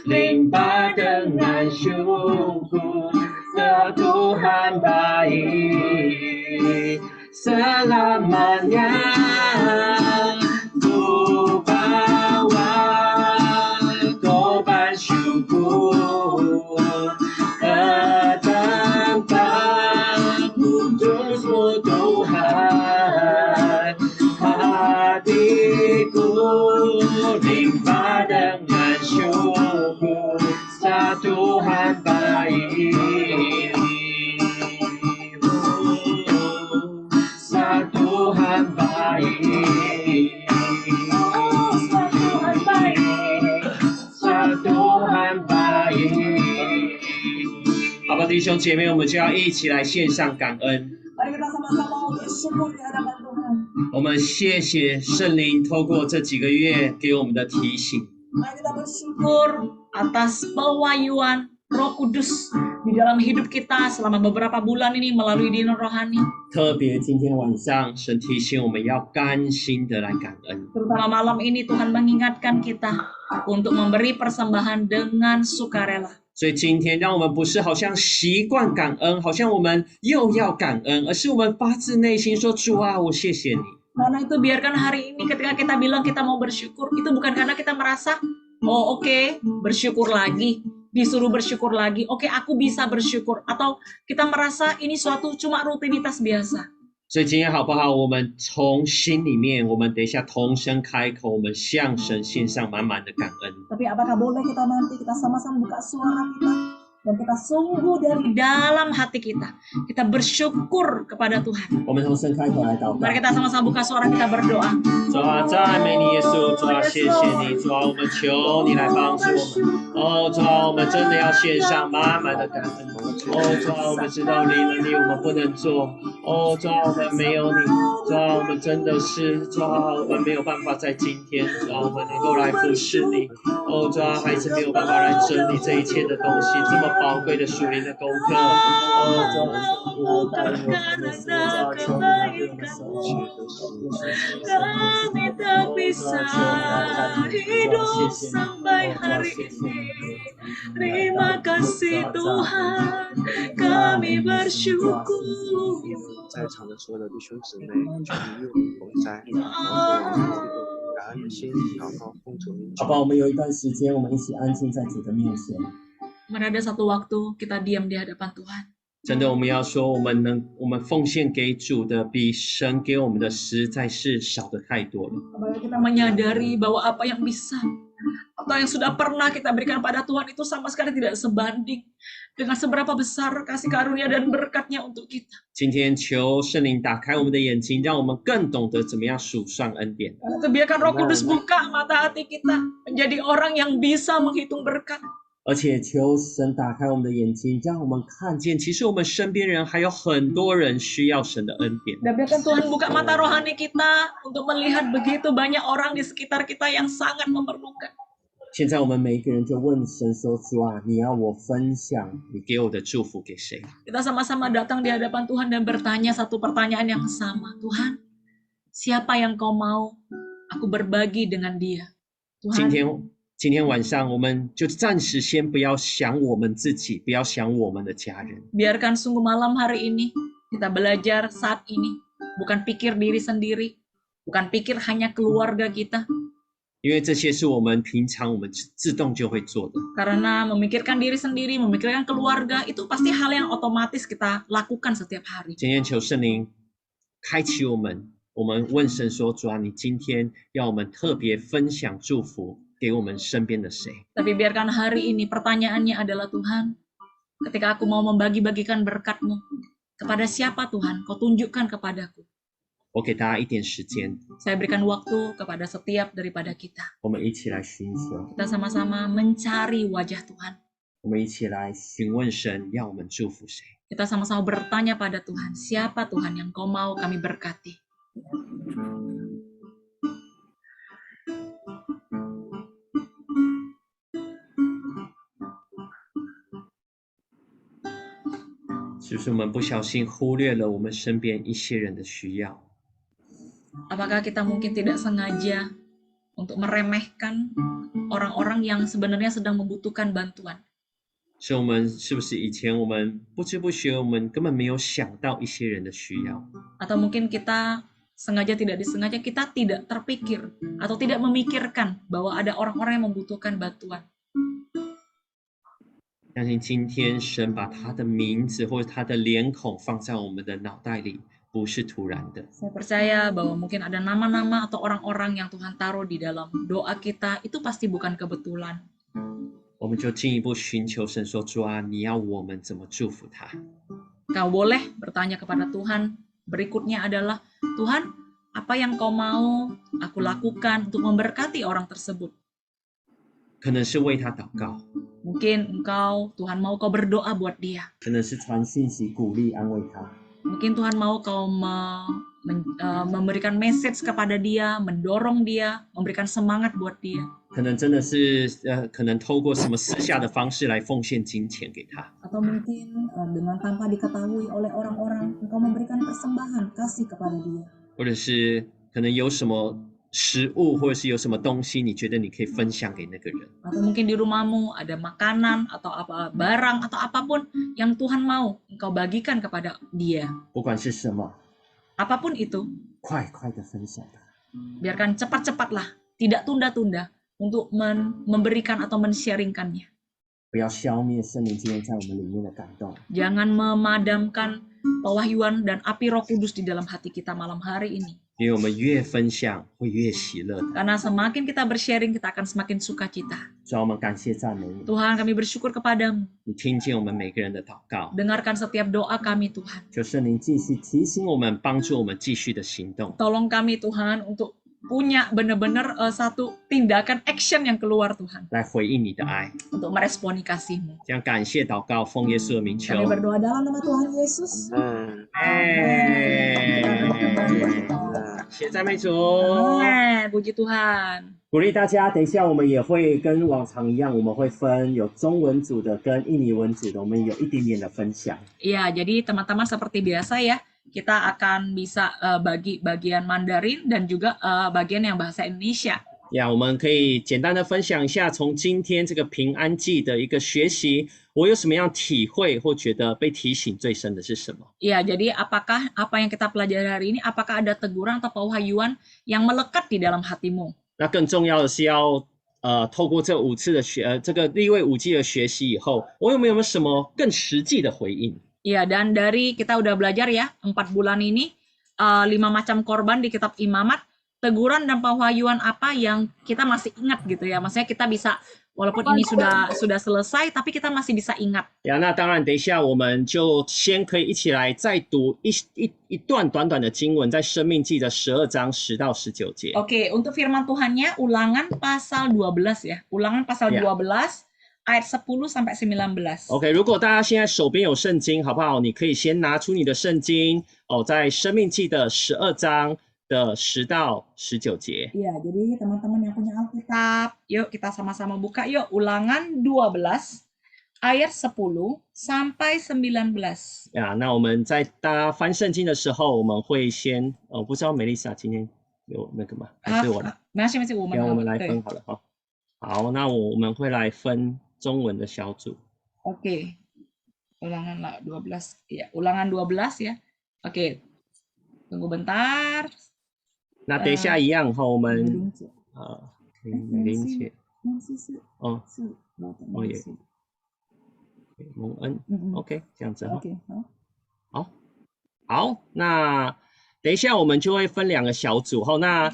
limpah dengan syukur ke Tuhan baik selamanya. Ku bawa korban syukur ke tempat kudus-Mu Tuhan, hatiku limpah dengan syukur saat Tuhan baik, saat Tuhan baik, saat Tuhan baik, saat Tuhan baik。 好吧，弟兄姐妹，我们就要一起来献上感恩。我们谢谢圣灵透过这几个月给我们的提醒。 Mari kita bersyukur atas pewahyuan Roh Kudus di dalam hidup kita selama beberapa bulan ini melalui Dinner Rohani. 特别今天晚上，神提醒我们要甘心的来感恩。 Terutama malam ini Tuhan mengingatkan kita untuk memberi persembahan dengan sukarela. 所以今天让我们不是好像习惯感恩，好像我们又要感恩，而是我们发自内心说：“主啊，我谢谢你。” Karena itu biarkan hari ini ketika kita bilang kita mau bersyukur, itu bukan karena kita merasa, oh oke, bersyukur lagi, disuruh bersyukur lagi, oke aku bisa bersyukur, atau kita merasa ini suatu cuma rutinitas biasa. 所以今天好不好？我们从心里面，我们等一下同声开口，我们向神献上满满的感恩。 Tapi apakah boleh kita nanti kita sama-sama buka suara kita Dan kita sungguh dari dalam hati kita bersyukur kepada Tuhan. 我们同声开口来祷告。 Mari kita sama-sama buka suara kita berdoa. 主啊，赞美你，耶稣！主啊，谢谢你，主啊，我们求你来帮助我们。哦，主啊，我们真的要献上满满的感恩。哦，主啊，我们知道离了你我们不能做。哦，主啊，我们没有你，主啊，我们真的是，主啊，我们没有办法在今天，主啊，我们能够来服侍你。哦，主啊，还是没有办法来整理这一切的东西，这么宝贵的属灵的功课。哦，主啊，我带领我们的主啊，求你来给我们手写的事。 Kami tak bisa hidup sampai hari ini. Terima kasih Tuhan, kami bersyukur. 在场的所有的弟兄姊妹，求你与我们同在，感恩的心祷告奉主名求。好吧，我们有一段时间，我们一起安静在主的面前。 Mari ada satu waktu kita diam di hadapan Tuhan. 真的，我们要说，我们奉献给主的，比神给我们的实在是少的太多了。 Kita menyadari bahwa apa yang bisa atau yang sudah pernah kita berikan pada Tuhan itu sama sekali tidak sebanding dengan seberapa besar kasih karunia dan berkat-Nya untuk kita. 今天求圣灵打开我们的眼睛，让我们更懂得怎么样数算恩典。 Itu biarkan Roh Kudus buka mata hati kita menjadi orang yang bisa menghitung berkat. 而且求神打开我们的眼睛，让我们看见，其实我们身边人还有很多人需要神的恩典。 Dan biarkan Tuhan buka mata rohani kita untuk melihat begitu banyak orang di sekitar kita yang sangat memerlukan. 现在我们每一个人就问神说：“主啊，你要我分享你给我的祝福给谁？” Kita sama-sama datang di hadapan Tuhan dan bertanya satu pertanyaan yang sama. Tuhan, siapa yang Kau mau aku berbagi dengan dia? 今天晚上，我们就暂时先不要想我们自己，不要想我们的家人。 Biarkan sungguh malam hari ini kita belajar saat ini, bukan pikir diri sendiri, bukan pikir hanya keluarga kita. 因为这些是我们平常我们自动就会做的。 Karena memikirkan diri sendiri, memikirkan keluarga itu pasti hal yang otomatis kita lakukan setiap hari. 今天求圣灵开启我们问神说：“主啊，你今天要我们特别分享祝福。” 给我们身边的谁？ Tapi biarkan hari ini pertanyaannya adalah Tuhan, ketika aku mau membagi-bagikan berkat-Mu, kepada siapa Tuhan Kau tunjukkan kepadaku? 我给大家一点时间， Saya berikan waktu kepada setiap daripada kita. 我们一起来寻求， Kita sama-sama mencari wajah Tuhan. 我们一起来询问神，要我们祝福谁？ Kita sama-sama bertanya pada Tuhan, siapa Tuhan yang Kau mau kami berkati? 是不是我们不小心忽略了我们身边一些人的需要？ Apakah kita mungkin tidak sengaja untuk meremehkan orang-orang yang sebenarnya sedang membutuhkan bantuan? 是我们是不是以前我们不知不觉我们根本没有想到一些人的需要？ Atau mungkin kita sengaja tidak disengaja kita tidak terpikir atau tidak memikirkan bahwa ada orang-orang yang membutuhkan bantuan. 相信今天神把他的名字或者他的脸孔放在我们的脑袋里，不是突然的。 Saya percaya bahwa mungkin ada nama-nama atau orang-orang yang Tuhan taruh di dalam doa kita, itu pasti bukan kebetulan. 我们就进一步寻求神说：“主啊，你要我们怎么祝福他？” Kau boleh bertanya kepada Tuhan. Berikutnya adalah, Tuhan, apa yang Kau mau aku lakukan untuk memberkati orang tersebut? 可能是为他祷告， Mungkin engkau, Tuhan mau kau berdoa buat dia. 可能是传讯息鼓励安慰他， Mungkin Tuhan mau kau memberikan message kepada dia, mendorong dia, memberikan semangat buat dia. 可能真的是可能透过什么私下的方式来奉献金钱给他， Atau mungkin dengan tanpa diketahui oleh orang-orang, engkau memberikan persembahan, kasih kepada dia. 或者是可能有什么食物，或者是有什么东西，你觉得你可以分享给那个人。 Atau mungkin di rumahmu ada makanan atau apa barang atau apapun yang Tuhan mau engkau bagikan kepada dia. 不管是什么， Apapun itu, 快快的分享它。 biarkan cepat-cepatlah, tidak tunda-tunda untuk memberikan atau men-sharingkannya. 不要消灭圣灵今天在我们里面的感动。 Jangan memadamkan pewahyuan dan api Roh Kudus di dalam hati kita malam hari ini. 因为我们越分享会越喜乐的。 Karena semakin kita bersharing, kita akan semakin sukacita. 主啊，我们感谢赞美你， Tuhan, kami bersyukur kepadamu. 你听见我们每个人的祷告， Dengarkan setiap doa kami, Tuhan. 求圣灵继续提醒我们，帮助我们继续的行动。 Tolong kami, Tuhan, untuk punya benar-benar satu tindakan action yang keluar, Tuhan. 来回应你的爱， Untuk meresponi kasih-Mu. 这样感谢祷告，奉耶稣的名求。 Kami berdoa dalam nama Tuhan Yesus. 感谢赞美主。 Amen. Puji Tuhan. 鼓励大家，等一下我们也会跟往常一样，我们会分有中文组的跟印尼文组的，我们有一点点的分享。 Iya, jadi teman-teman seperti biasa ya, kita akan bisa bagi bagian Mandarin dan juga bagian yang bahasa Indonesia. 呀，我们可以简单的分享一下，从今天这个平安祭的一个学习，我有什么样体会或觉得被提醒最深的是什么？ Iya, jadi apakah apa yang kita pelajari hari ini, apakah ada teguran atau pewahyuan yang melekat di dalam hatimu? 那更重要的是要透过这5次的这个利未5季的学习以后，我有没有什么更实际的回应？ Iya, dan dari kita udah belajar ya, 4 bulan ini, 5 macam korban di kitab Imamat, teguran dan pewahyuan apa yang kita masih ingat gitu ya. Maksudnya kita bisa, walaupun ini sudah selesai, tapi kita masih bisa ingat. 呀，那当然，等一下我们就先可以一起来再读一段短短的经文，在申命记的12章10到19节。 Oke, untuk firman Tuhannya, Ulangan pasal 12 ya. Ulangan pasal 12, ayat 10 sampai 19. OK， 如果大家现在手边有圣经，好不好？你可以先拿出你的圣经哦，在申命记的12章的10到19节。 Iya, jadi teman-teman yang punya Alkitab, yuk kita sama-sama buka yuk. Ulangan 12, ayat 10 sampai 19. 呀，那我们在大家翻圣经的时候，我们会先不知道梅丽莎今天有那个吗？还是我来？ Masih 我们我们来分好了哈。好，那我们会来分中文的小组。 Oke. Ulangan 12. Ya, Ulangan 12 ya. Oke. Tunggu bentar. 那等一下一样哈，我们美玲姐哦也蒙恩 OK 这样子哈。好，那等一下我们就会分2个小组哈。那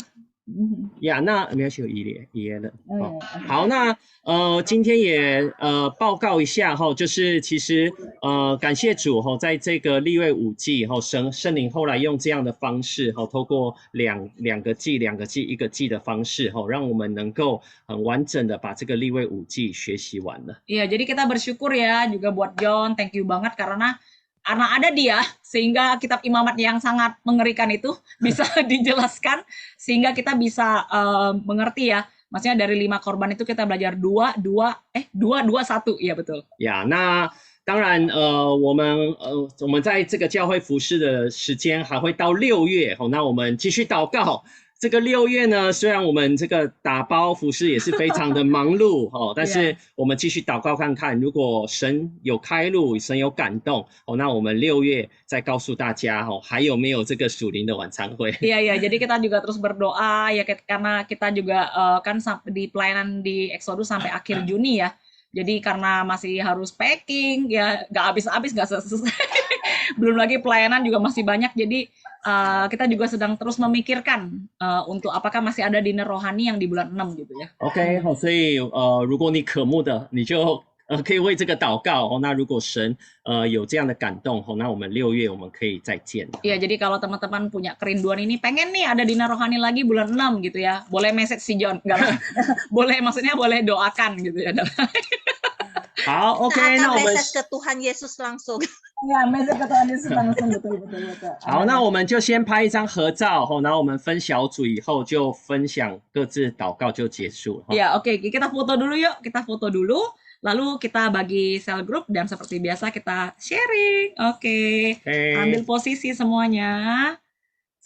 呀，那没有一了。好，那今天也报告一下哈，就是其实感谢主哈，在这个利未5季哈，圣灵后来用这样的方式哈，透过两个季1个季的方式哈，让我们能够很完整的把这个利未5季学习完了。 Iya, jadi kita bersyukur ya juga buat John, thank you banget karena ada dia sehingga kitab Imamat yang sangat mengerikan itu bisa dijelaskan sehingga kita bisa mengerti ya. Maksudnya dari 5 korban itu kita belajar 2, 1, iya betul. Ya, 那当然我们在这个教会服事的时间还会到6月哦，那我们继续祷告。 这个6月呢，虽然我们这个打包服饰也是非常的忙碌哦，但是我们继续祷告看看，如果神有开路，神有感动哦，那我们6月再告诉大家哦，还有没有这个属灵的晚餐会？ Iya, jadi kita juga terus berdoa ya karena kita juga kan di pelayanan di Exodus sampai akhir Juni ya. Jadi karena masih harus packing ya, nggak habis-habis, nggak selesai. Belum lagi pelayanan juga masih banyak, jadi kita juga sedang terus memikirkan untuk apakah masih ada dinner rohani yang di bulan 6 gitu ya. OK， 好，所以如果你渴慕的，你就可以为这个祷告哦。那如果神有这样的感动哦，那我们6月我们可以再见。Iya, jadi kalau teman-teman punya kerinduan ini, pengen nih ada dinner rohani lagi bulan 6 gitu ya, boleh message si John, enggak boleh, maksudnya boleh doakan gitu ya. 好 ，OK， 那我们 message ke Tuhan Yesus langsung。 Ya, message ke Tuhan Yesus langsung betul. 好，那我们就先拍一张合照，然后我们分小组以后就分享各自祷告就结束了。Ya, oke, kita foto dulu yuk, kita foto dulu, lalu kita bagi cell group dan seperti biasa kita sharing. Oke. Ambil posisi semuanya.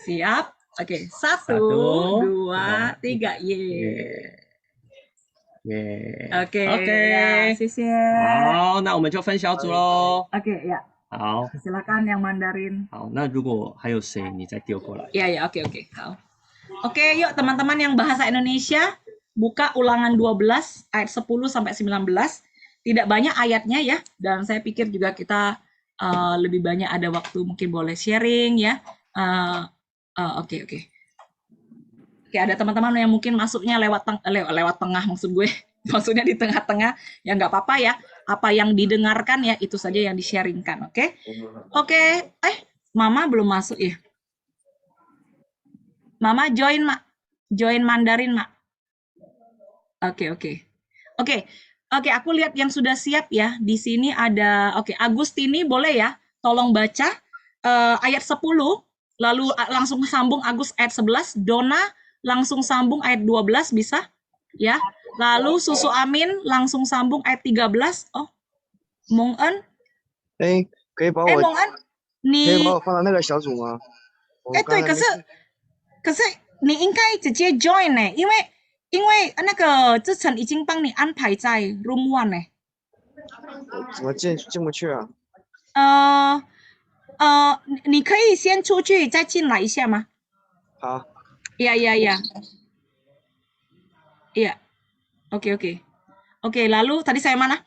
Siap? Oke, 1, 2, 3, OK， ya, 谢谢。好，那我们就分小组喽。OK， ya。好， silakan yang Mandarin。好，那如果还有谁，你再丢过来。Ya, oke,好。Oke, yuk teman-teman yang bahasa Indonesia, buka Ulangan 12 ayat 10 sampai 19. tidak banyak ayatnya ya, dan saya pikir juga kita lebih banyak ada waktu mungkin boleh sharing ya. Oke. Oke, ada teman-teman yang mungkin masuknya lewat tengah maksud gue, maksudnya di tengah-tengah, ya nggak apa-apa ya. Apa yang didengarkan ya itu saja yang di-sharingkan, oke? Oke, Mama belum masuk ya. Mama join Mandarin, Mak. Oke, aku lihat yang sudah siap ya. Di sini ada, Agustini boleh ya, tolong baca ayat 10, lalu langsung sambung Agus ayat 11, Dona langsung sambung ayat 12 bisa? Ya. Lalu Susu Amin langsung sambung ayat 13. Oh, Mong En. 可以把我放到那个小组吗？对，可是你应该直接 join 呢，因为那个志成已经帮你安排在 room 1呢。怎么进不去啊？你可以先出去再进来一下吗？好。Iya. Oke, lalu tadi saya mana?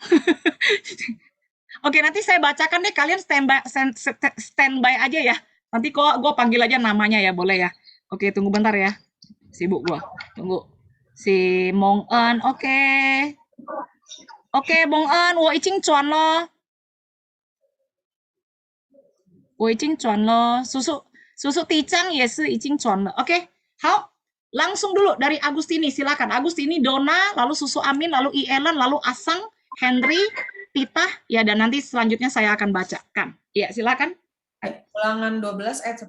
Oke, nanti saya bacakan deh, kalian standby aja ya. Nanti kok gue panggil aja namanya ya, boleh ya? Oke, tunggu bentar ya. Sibuk gue. Tunggu. Si Mong En, oke. Oke, Mong En, 我已经转了。我已经转了。叔叔第一章也是已经转了。Oke, 好。Langsung dulu dari Agustini, silakan. Agustini, Dona, lalu Susu Amin, lalu Ielan, lalu Asang, Henry, Tita, ya, dan nanti selanjutnya saya akan bacakan. Ya, silakan. Ulangan 12 ayat 10,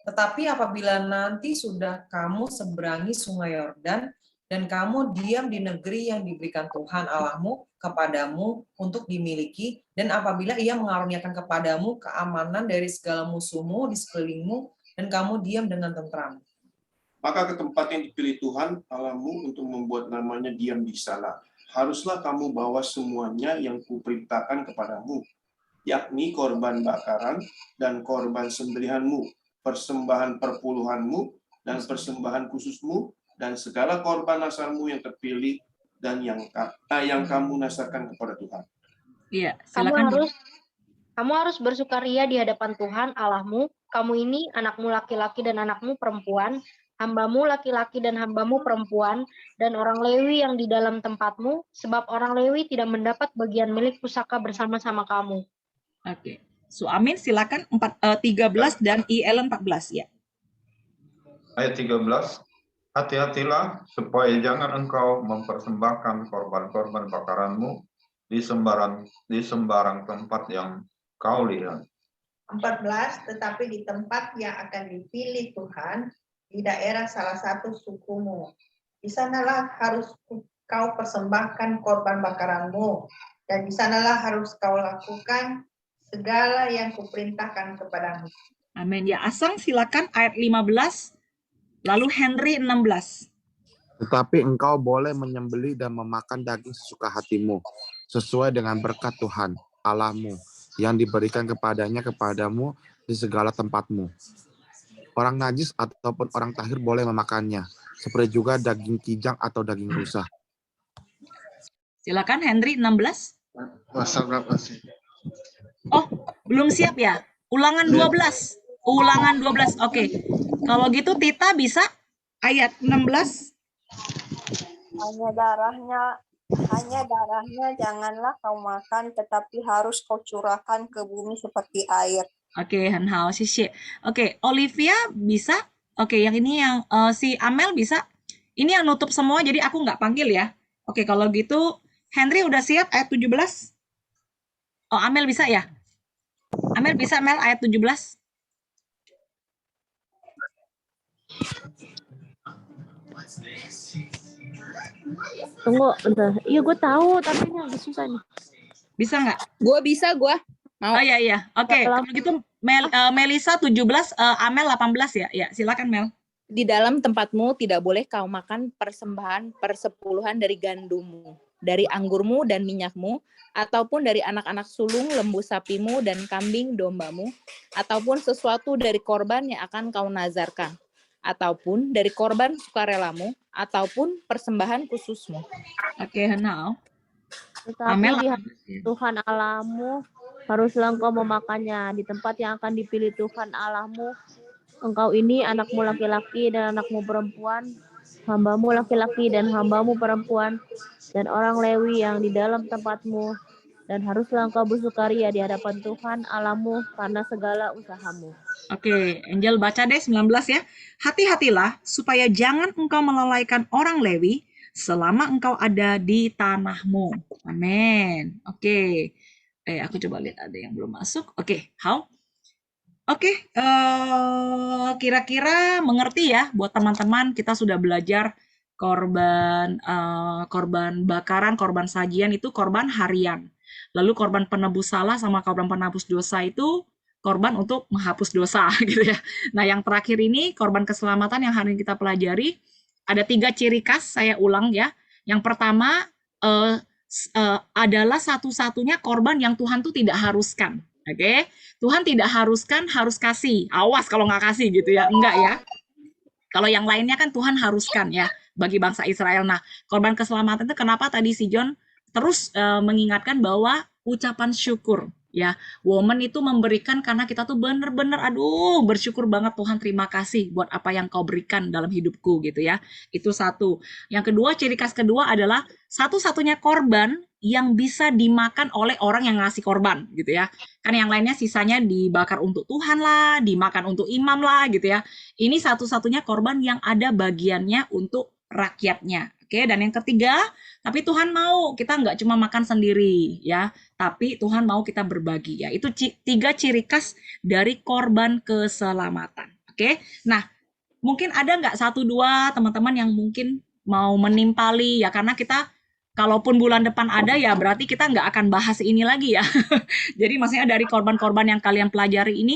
tetapi apabila nanti sudah kamu seberangi sungai Yordan, dan kamu diam di negeri yang diberikan Tuhan Allahmu kepadamu untuk dimiliki, dan apabila ia mengaruniakan kepadamu keamanan dari segala musuhmu di sekelilingmu, dan kamu diam dengan tentram. Maka ke tempat yang dipilih Tuhan Allahmu untuk membuat namanya diam di sana, haruslah kamu bawa semuanya yang kuperintahkan kepadamu, yakni korban bakaran dan korban sembelihanmu, persembahan perpuluhanmu dan persembahan khususmu, dan segala korban nasarmu yang terpilih dan yang kamu nasarkan kepada Tuhan. Iya, silakan. Kamu harus bersukaria di hadapan Tuhan Allahmu. Kamu ini anakmu laki-laki dan anakmu perempuan, hambamu laki-laki dan hambamu perempuan, dan orang Lewi yang di dalam tempatmu, sebab orang Lewi tidak mendapat bagian milik pusaka bersama-sama kamu. Oke. Amin, silakan 13 dan IL 14 ya. Ayat 13. Hati-hatilah supaya jangan engkau mempersembahkan korban-korban bakaranmu di sembarang tempat yang kau lihat. 14. Tetapi di tempat yang akan dipilih Tuhan, di daerah salah satu sukumu. Di sanalah harus kau persembahkan korban bakaranmu, dan di sanalah harus kau lakukan segala yang kuperintahkan kepadamu. Amin. Ya, Asang silakan ayat 15, lalu Henry 16. Tetapi engkau boleh menyembelih dan memakan daging sesuka hatimu, sesuai dengan berkat Tuhan Allahmu, yang diberikan kepadamu di segala tempatmu. Orang najis ataupun orang tahir boleh memakannya, seperti juga daging kijang atau daging rusa. Silakan Henry 16. Pasal berapa sih? Oh, belum siap ya? Ulangan 12. Ulangan 12. Oke. Kalau gitu Tita bisa ayat 16. Hanya darahnya janganlah kau makan, tetapi harus kau curahkan ke bumi seperti air. Oke, Han Hao, xie. Oke, Olivia bisa. Oke, yang ini yang si Amel bisa. Ini yang nutup semua, jadi aku nggak panggil ya. Oke, kalau gitu Henry udah siap ayat 17. Oh, Amel bisa ya? Amel bisa, Mel, ayat 17. Tunggu, bentar. Iya, gue tahu, tapi ini agak susah nih. Bisa nggak? Gue bisa, gue. Mau. Oh iya. Oke, kalau gitu Melisa 17, Amel 18 ya. Ya, silakan Mel. Di dalam tempatmu tidak boleh kau makan persembahan persepuluhan dari gandummu, dari anggurmu dan minyakmu, ataupun dari anak-anak sulung lembu sapimu dan kambing dombamu, ataupun sesuatu dari korban yang akan kau nazarkan, ataupun dari korban sukarelamu, ataupun persembahan khususmu. Oke, Hanau. Tetapi di hadapan Tuhan Allahmu haruslah engkau memakannya. Di tempat yang akan dipilih Tuhan Allahmu, engkau ini anakmu laki-laki dan anakmu perempuan, hambamu laki-laki dan hambamu perempuan, dan orang Lewi yang di dalam tempatmu. Dan haruslah engkau bersukaria di hadapan Tuhan Allahmu karena segala usahamu. Oke, Angel baca deh 19 ya. Hati-hatilah supaya jangan engkau melalaikan orang Lewi selama engkau ada di tanahmu. Amin. Oke. Aku coba lihat ada yang belum masuk. Oke, how? Oke, kira-kira mengerti ya buat teman-teman, kita sudah belajar korban bakaran, korban sajian itu korban harian. Lalu korban penebus salah sama korban penebus dosa itu korban untuk menghapus dosa gitu ya. Nah, yang terakhir ini korban keselamatan yang hari ini kita pelajari ada 3 ciri khas, saya ulang ya. Yang pertama adalah satu-satunya korban yang Tuhan tuh tidak haruskan. Oke, Tuhan tidak haruskan, harus kasih. Awas kalau nggak kasih gitu ya, enggak ya. Kalau yang lainnya kan Tuhan haruskan ya bagi bangsa Israel. Nah, korban keselamatan itu kenapa tadi si John terus mengingatkan bahwa ucapan syukur ya, woman itu memberikan karena kita tuh bener-bener aduh bersyukur banget Tuhan, terima kasih buat apa yang kau berikan dalam hidupku gitu ya. Itu satu. Yang kedua, ciri khas kedua adalah satu-satunya korban yang bisa dimakan oleh orang yang ngasih korban gitu ya. Kan yang lainnya sisanya dibakar untuk Tuhan lah, dimakan untuk imam lah gitu ya. Ini satu-satunya korban yang ada bagiannya untuk rakyatnya. Oke, dan yang ketiga, tapi Tuhan mau kita nggak cuma makan sendiri ya, tapi Tuhan mau kita berbagi ya. Itu 3 ciri khas dari korban keselamatan. Oke, nah mungkin ada nggak 1-2 teman-teman yang mungkin mau menimpali ya, karena kita kalaupun bulan depan ada ya berarti kita nggak akan bahas ini lagi ya. Jadi maksudnya dari korban-korban yang kalian pelajari ini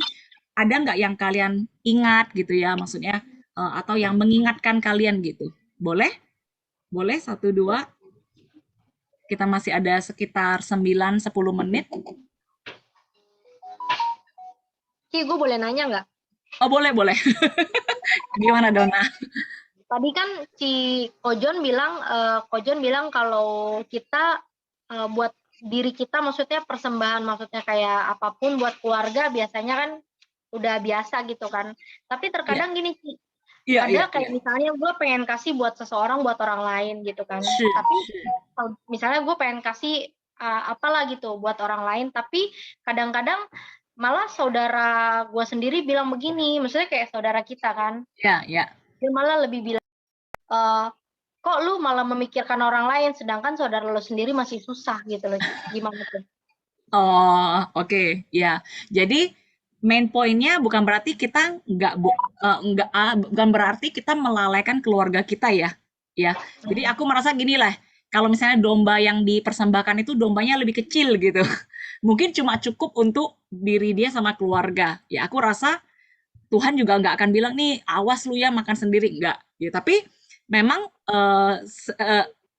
ada nggak yang kalian ingat gitu ya, maksudnya atau yang mengingatkan kalian gitu. Boleh? Boleh 1-2. Kita masih ada sekitar 9-10 menit. Ci, gue boleh nanya nggak? Oh boleh. Gimana Dona? Tadi kan Kojon bilang kalau kita buat diri kita, maksudnya persembahan, maksudnya kayak apapun buat keluarga biasanya kan udah biasa gitu kan. Tapi terkadang gini Ci, ada kayak misalnya gue pengen kasih buat seseorang, buat orang lain gitu kan. Tapi misalnya gue pengen kasih apalah gitu buat orang lain, tapi kadang-kadang malah saudara gue sendiri bilang begini, maksudnya kayak saudara kita kan. Dia malah lebih bilang, kok lu malah memikirkan orang lain, sedangkan saudara lu sendiri masih susah gitu loh. Gimana tuh? Oh, oke. Ya, jadi main poinnya bukan berarti kita bukan berarti kita melalaikan keluarga kita ya. Jadi aku merasa gini lah, kalau misalnya domba yang dipersembahkan itu dombanya lebih kecil gitu, mungkin cuma cukup untuk diri dia sama keluarga. Ya aku rasa Tuhan juga nggak akan bilang nih awas lu ya makan sendiri, enggak. Ya, tapi memang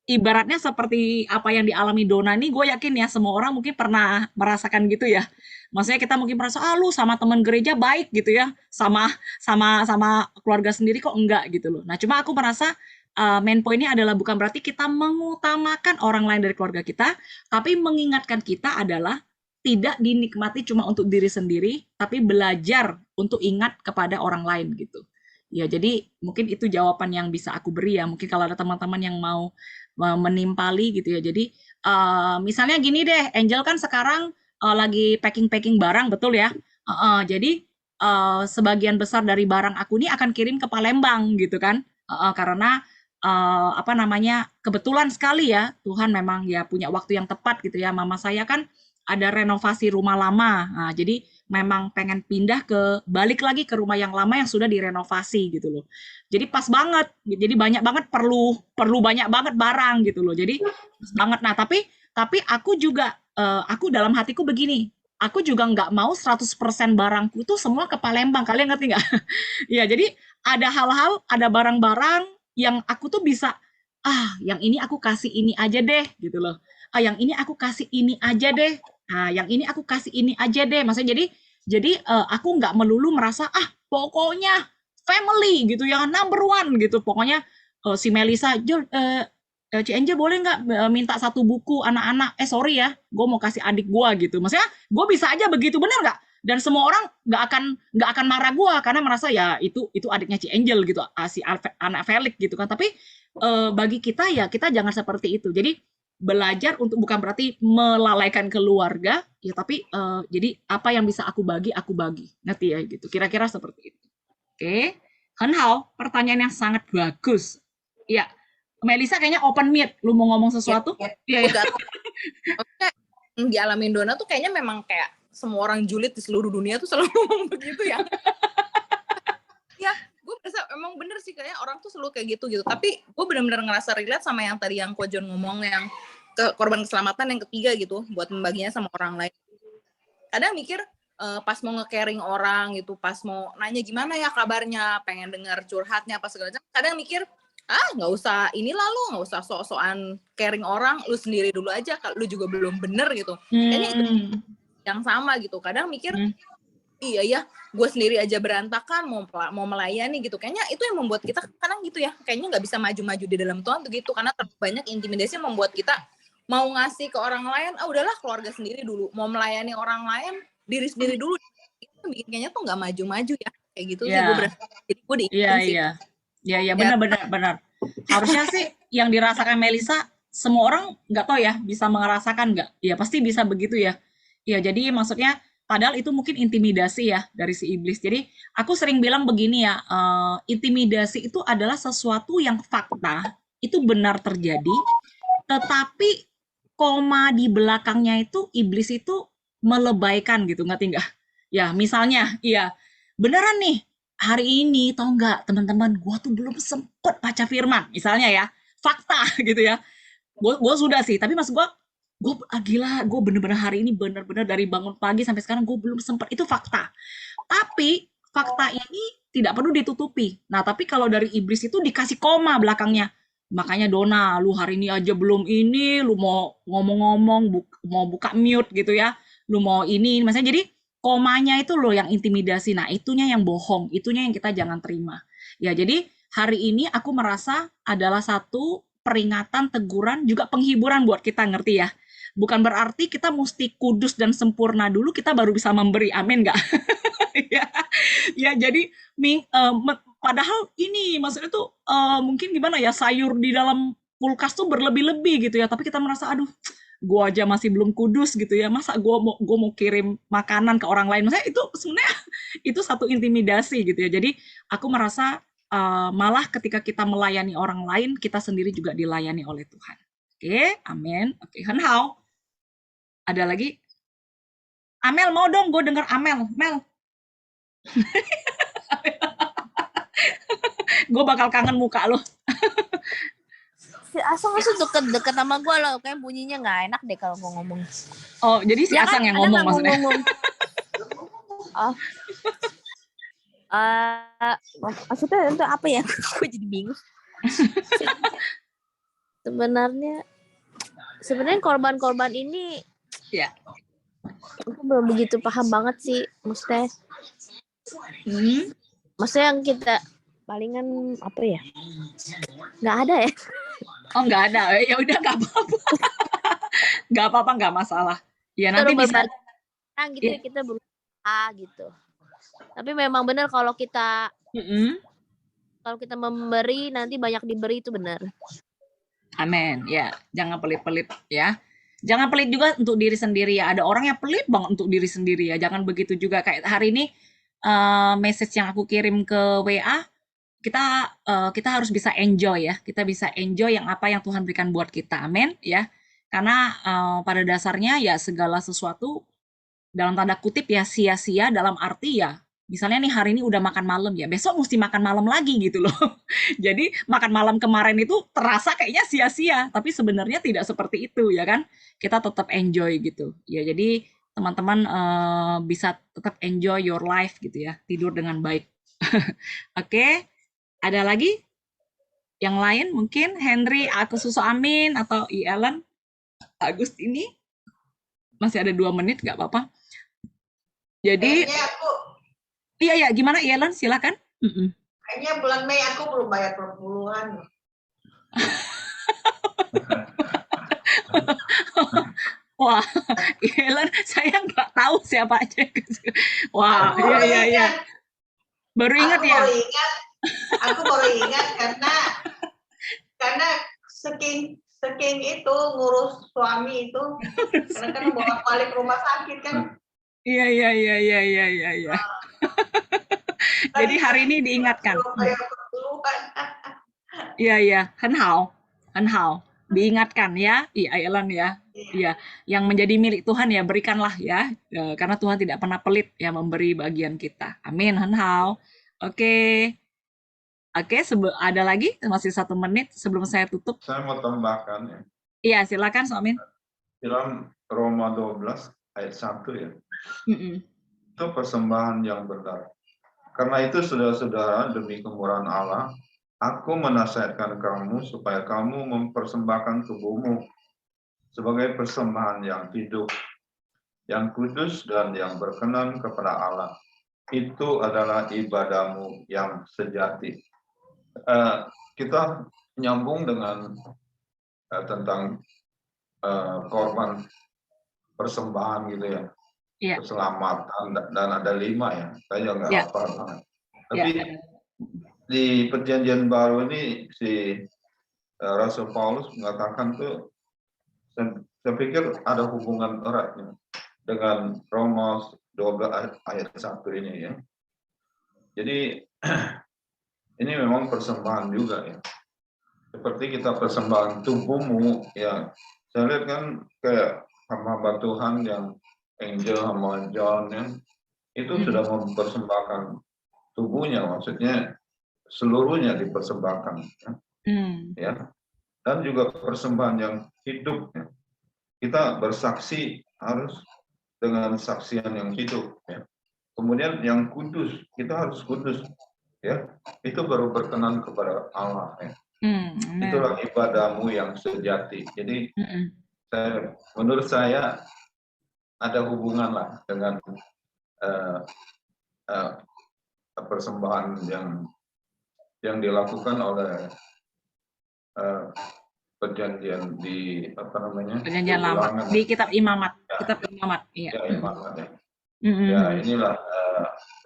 ibaratnya seperti apa yang dialami Dona nih, gue yakin ya semua orang mungkin pernah merasakan gitu ya. Maksudnya kita mungkin merasa lu sama teman gereja baik gitu ya, sama keluarga sendiri kok enggak gitu loh. Nah cuma aku merasa main poinnya adalah bukan berarti kita mengutamakan orang lain dari keluarga kita, tapi mengingatkan kita adalah tidak dinikmati cuma untuk diri sendiri, tapi belajar untuk ingat kepada orang lain gitu. Ya jadi mungkin itu jawaban yang bisa aku beri ya. Mungkin kalau ada teman-teman yang mau menimpali gitu ya. Jadi misalnya gini deh, Angel kan sekarang lagi packing barang, betul ya. Jadi sebagian besar dari barang aku ini akan kirim ke Palembang gitu kan. Karena kebetulan sekali ya Tuhan memang ya punya waktu yang tepat gitu ya. Mama saya kan ada renovasi rumah lama. Nah, jadi memang pengen pindah balik lagi ke rumah yang lama yang sudah direnovasi gitu loh. Jadi pas banget. Jadi banyak banget perlu banyak banget barang gitu loh. Jadi pas banget. Nah, tapi aku juga aku dalam hatiku begini. Aku juga nggak mau 100% barangku itu semua ke Palembang. Kalian ngerti nggak? Ya, jadi ada hal-hal, ada barang-barang yang aku tuh bisa yang ini aku kasih ini aja deh gitu loh. Yang ini aku kasih ini aja deh. Nah, yang ini aku kasih ini aja deh. Maksudnya jadi aku nggak melulu merasa pokoknya family gitu ya, number one gitu. Pokoknya si Melisa, Ci Angel boleh nggak minta satu buku anak-anak? Sorry ya, gue mau kasih adik gue gitu. Maksudnya gue bisa aja begitu, bener nggak? Dan semua orang nggak akan marah gue karena merasa ya itu adiknya Ci Angel gitu, si anak Felix gitu kan. Tapi bagi kita ya kita jangan seperti itu. Jadi belajar untuk bukan berarti melalaikan keluarga ya, tapi jadi apa yang bisa aku bagi ngerti ya gitu. Kira-kira seperti itu. Oke, Henhao, pertanyaan yang sangat bagus. Ya. Melisa kayaknya open mic, lu mau ngomong sesuatu? Iya. Maksudnya dialamin Dona tuh kayaknya memang kayak semua orang julid di seluruh dunia tuh selalu ngomong begitu ya. Ya, gue merasa emang bener sih kayaknya orang tuh selalu kayak gitu. Tapi gue benar-benar ngerasa relate sama yang tadi yang Ko John ngomong yang korban keselamatan yang ketiga gitu, buat membaginya sama orang lain. Kadang mikir pas mau nge-caring orang gitu, pas mau nanya gimana ya kabarnya, pengen dengar curhatnya apa segala macam. Kadang mikir nggak usah inilah lu, nggak usah sok-sokan caring orang, lu sendiri dulu aja, kalau lu juga belum bener gitu. Kayaknya itu yang sama gitu. Kadang mikir iya ya, gue sendiri aja berantakan mau melayani gitu. Kayaknya itu yang membuat kita kadang gitu ya, kayaknya nggak bisa maju-maju di dalam Tuhan tuh gitu, karena terlalu banyak intimidasi yang membuat kita mau ngasih ke orang lain, udahlah keluarga sendiri dulu, mau melayani orang lain diri sendiri dulu. Itu bikin kayaknya tuh nggak maju-maju ya, kayak gitu sih gue berasa. Jadi gue diingetin sih. Iya benar. Harusnya sih yang dirasakan Melisa semua orang nggak tahu ya bisa merasakan nggak? Ya pasti bisa begitu ya. Ya jadi maksudnya padahal itu mungkin intimidasi ya dari si iblis. Jadi aku sering bilang begini ya, intimidasi itu adalah sesuatu yang fakta itu benar terjadi, tetapi koma di belakangnya itu iblis itu melebaikan gitu, ngerti nggak? Ya misalnya, iya beneran nih. Hari ini tau nggak teman-teman, gue tuh belum sempet baca firman misalnya ya, fakta gitu ya. Gue sudah sih, tapi maksud gue gila, gue bener-bener hari ini bener-bener dari bangun pagi sampai sekarang gue belum sempet, itu fakta. Tapi fakta ini tidak perlu ditutupi. Nah tapi kalau dari iblis itu dikasih koma belakangnya. Makanya Dona, lu hari ini aja belum ini, lu mau ngomong-ngomong, mau buka mute gitu ya, lu mau ini, maksudnya jadi komanya itu loh yang intimidasi. Nah, itunya yang bohong, itunya yang kita jangan terima. Ya, jadi hari ini aku merasa adalah satu peringatan, teguran, juga penghiburan buat kita, ngerti ya. Bukan berarti kita mesti kudus dan sempurna dulu, kita baru bisa memberi. Amin nggak? Ya, jadi padahal ini maksudnya tuh mungkin gimana ya, sayur di dalam kulkas tuh berlebih-lebih gitu ya. Tapi kita merasa, aduh, gue aja masih belum kudus gitu ya, masa gue mau kirim makanan ke orang lain, maksudnya itu sebenarnya itu satu intimidasi gitu ya. Jadi aku merasa malah ketika kita melayani orang lain, kita sendiri juga dilayani oleh Tuhan. Oke, amin. Oke, Henhao, ada lagi? Amel mau dong, gue denger Amel, Mel. Gue bakal kangen muka lo. Si Asong itu deket-deket sama gue loh, kayak bunyinya nggak enak deh kalau gue ngomong. Oh, jadi si Asang yang ngomong maksudnya? Maksudnya itu apa ya? Gue jadi bingung. Sebenarnya korban-korban ini, ya, aku belum begitu paham banget sih, maksudnya. Maksudnya yang kita palingan apa ya? Nggak ada ya? Oh, nggak ada. Ya udah, nggak apa-apa. Nggak apa-apa, nggak masalah. Ya nanti bisa. Gitu ya. Kita berusaha gitu. Tapi memang benar kalau kita memberi nanti banyak diberi, itu benar. Amin. Ya, jangan pelit-pelit ya. Jangan pelit juga untuk diri sendiri ya. Ada orang yang pelit banget untuk diri sendiri ya. Jangan begitu juga. Kayak hari ini message yang aku kirim ke WA, kita harus bisa enjoy ya. Kita bisa enjoy yang apa yang Tuhan berikan buat kita. Amin ya. Karena pada dasarnya ya segala sesuatu dalam tanda kutip ya sia-sia, dalam arti ya misalnya nih hari ini udah makan malam ya, besok mesti makan malam lagi gitu loh. Jadi makan malam kemarin itu terasa kayaknya sia-sia, tapi sebenarnya tidak seperti itu ya kan. Kita tetap enjoy gitu. Ya jadi teman-teman bisa tetap enjoy your life gitu ya, tidur dengan baik. Oke. Ada lagi? Yang lain mungkin Henry, aku Susu Amin, atau Ellen, Agustini. Masih ada 2 menit, nggak apa-apa. Jadi, iya, gimana Ellen? Silakan. Kayaknya bulan Mei aku belum bayar perpuluhan. Wah, Helen, saya nggak tahu siapa aja. Wah, Aku baru iya. ingat. Baru ingat ya? Aku baru ingat karena saking itu ngurus suami itu, kadang-kadang bolak-balik rumah sakit kan. Iya. Jadi hari ini diingatkan. Iya,很好, diingatkan ya, Ellen ya. Iya, yang menjadi milik Tuhan ya berikanlah ya, karena Tuhan tidak pernah pelit ya memberi bagian kita. Amin, 很好. Oke, ada lagi masih 1 menit sebelum saya tutup. Saya mau tambahkan ya. Iya, silakan Soamin. Dalam Roma 12 ayat 1 ya. Itu persembahan yang benar. Karena itu saudara-saudara, demi kemurahan Allah, aku menasihatkan kamu supaya kamu mempersembahkan tubuhmu sebagai persembahan yang hidup, yang kudus dan yang berkenan kepada Allah. Itu adalah ibadahmu yang sejati. Kita nyambung dengan tentang korban persembahan gitu ya. Keselamatan, dan ada 5 ya, saya nggak hafal banget. Tapi di perjanjian baru ini si Rasul Paulus mengatakan tuh, saya pikir ada hubungan eratnya dengan Roma 12 ayat 1 ini ya. Jadi ini memang persembahan juga ya. Seperti kita persembahan tubuhmu ya. Saya lihat kan kayak hamba Tuhan yang Angel sama John ya, itu sudah mempersembahkan tubuhnya, maksudnya seluruhnya dipersembahkan ya. Dan juga persembahan yang hidup ya. Kita bersaksi harus dengan saksian yang hidup ya. Kemudian yang kudus, kita harus kudus ya. Itu baru berkenan kepada Allah ya. Itulah ibadahmu yang sejati. Jadi menurut saya ada hubungan lah dengan persembahan yang dilakukan oleh perjanjian di perjanjian lama di kitab Imamat, kitab Imamat, iya. Imamat ya. Ya inilah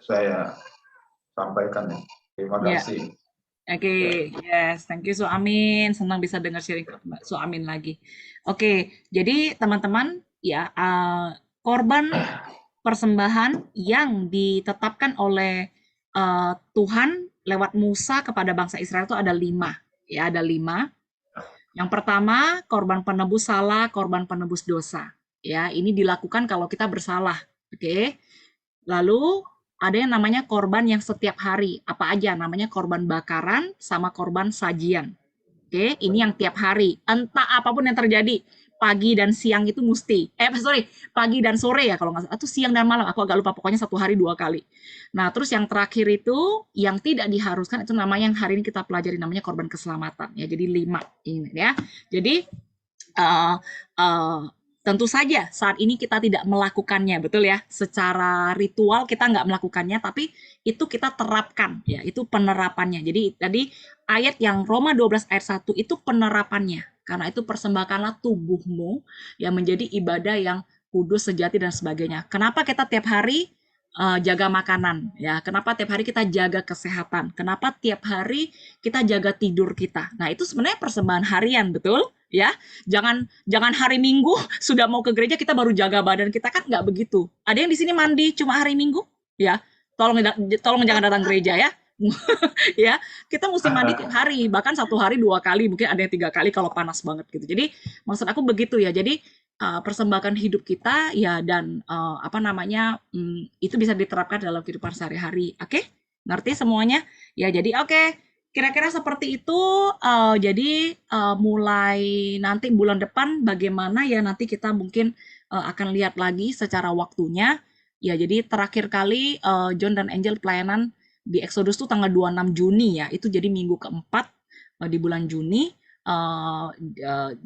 saya sampaikan ya. Terima kasih. Oke, yes, thank you Soamin, senang bisa dengar sharing Soamin lagi. Oke, jadi teman-teman ya, korban persembahan yang ditetapkan oleh Tuhan lewat Musa kepada bangsa Israel itu ada 5 ya, ada 5. Yang pertama, korban penebus salah, korban penebus dosa ya. Ini dilakukan kalau kita bersalah. Oke. Lalu ada yang namanya korban yang setiap hari. Apa aja? Namanya korban bakaran sama korban sajian. Oke, ini yang tiap hari. Entah apapun yang terjadi, pagi dan siang itu mesti. Pagi dan sore ya kalau nggak salah. Atau siang dan malam, aku agak lupa. Pokoknya 1 hari 2 kali. Nah, terus yang terakhir itu, yang tidak diharuskan, itu namanya yang hari ini kita pelajari, namanya korban keselamatan. Ya, jadi 5 ini ya. Jadi, tentu saja saat ini kita tidak melakukannya, betul ya? Secara ritual kita nggak melakukannya, tapi itu kita terapkan, ya. Itu penerapannya. Jadi tadi ayat yang Roma 12 ayat 1 itu penerapannya. Karena itu persembahkanlah tubuhmu yang menjadi ibadah yang kudus, sejati, dan sebagainya. Kenapa kita tiap hari jaga makanan? Ya, kenapa tiap hari kita jaga kesehatan? Kenapa tiap hari kita jaga tidur kita? Nah, itu sebenarnya persembahan harian, betul? Ya, jangan hari Minggu sudah mau ke gereja kita baru jaga badan kita, kan nggak begitu. Ada yang di sini mandi cuma hari Minggu, ya? Tolong jangan datang gereja ya. Ya, kita mesti mandi tiap hari, bahkan 1 hari 2 kali, mungkin ada yang 3 kali kalau panas banget gitu. Jadi maksud aku begitu ya. Jadi persembahkan hidup kita ya, dan itu bisa diterapkan dalam kehidupan sehari-hari. Oke? Ngerti semuanya? Ya, jadi oke. Kira-kira seperti itu. Jadi mulai nanti bulan depan bagaimana ya, nanti kita mungkin akan lihat lagi secara waktunya. Ya, jadi terakhir kali John dan Angel pelayanan di Exodus itu tanggal 26 Juni ya. Itu jadi minggu keempat di bulan Juni.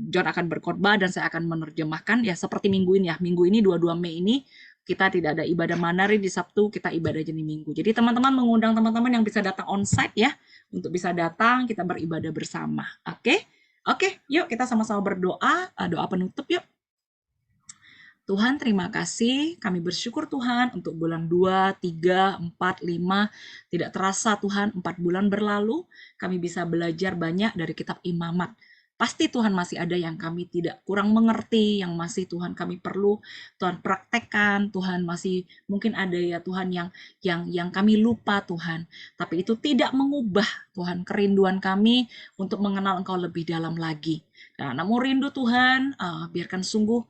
John akan berkhotbah dan saya akan menerjemahkan ya, seperti minggu ini ya. Minggu ini 22 Mei ini kita tidak ada ibadah manari di Sabtu, kita ibadah jenis Minggu. Jadi teman-teman mengundang teman-teman yang bisa datang onsite ya, untuk bisa datang kita beribadah bersama. Oke? Oke, yuk kita sama-sama berdoa, doa penutup yuk. Tuhan, terima kasih. Kami bersyukur Tuhan untuk bulan 2, 3, 4, 5. Tidak terasa Tuhan 4 bulan berlalu, kami bisa belajar banyak dari kitab Imamat. Pasti Tuhan masih ada yang kami tidak kurang mengerti, yang masih Tuhan kami perlu Tuhan praktekkan. Tuhan masih mungkin ada ya Tuhan yang kami lupa Tuhan. Tapi itu tidak mengubah Tuhan kerinduan kami untuk mengenal Engkau lebih dalam lagi. Nah, namun rindu Tuhan, biarkan sungguh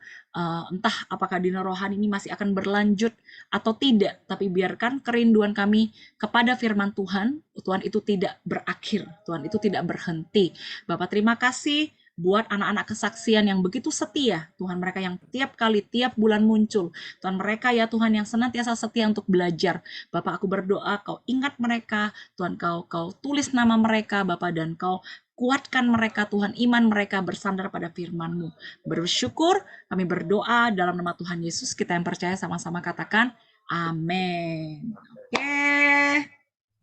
entah apakah dina rohani ini masih akan berlanjut atau tidak, tapi biarkan kerinduan kami kepada firman Tuhan itu tidak berakhir, Tuhan itu tidak berhenti. Bapak terima kasih buat anak-anak kesaksian yang begitu setia, Tuhan mereka yang tiap kali, tiap bulan muncul, Tuhan mereka ya Tuhan yang senantiasa setia untuk belajar. Bapak aku berdoa, Kau ingat mereka, Tuhan Kau tulis nama mereka Bapak, dan Kau kuatkan mereka Tuhan, iman mereka bersandar pada firman-Mu. Bersyukur, kami berdoa dalam nama Tuhan Yesus, kita yang percaya sama-sama katakan, amin. Oke,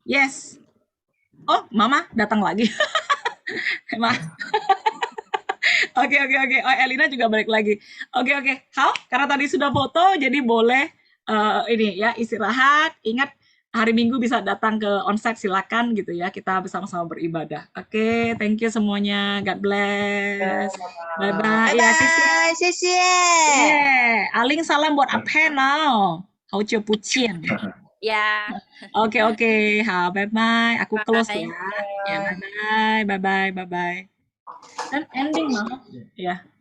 yes. Oh, Mama datang lagi. Maaf. Oke. Oh, Elina juga balik lagi. Oke. Hal, karena tadi sudah foto, jadi boleh ini ya istirahat. Ingat, hari Minggu bisa datang ke onsite, silakan gitu ya. Kita bersama-sama beribadah. Oke, thank you semuanya. God bless. Bye-bye. Ya, Sisi. Aling salam buat Apen now. Hao Jiu Bu Jian. Ya. Oke. Bye-bye. Aku close ya. Ya, bye-bye. Dan ending, Mama. Ya.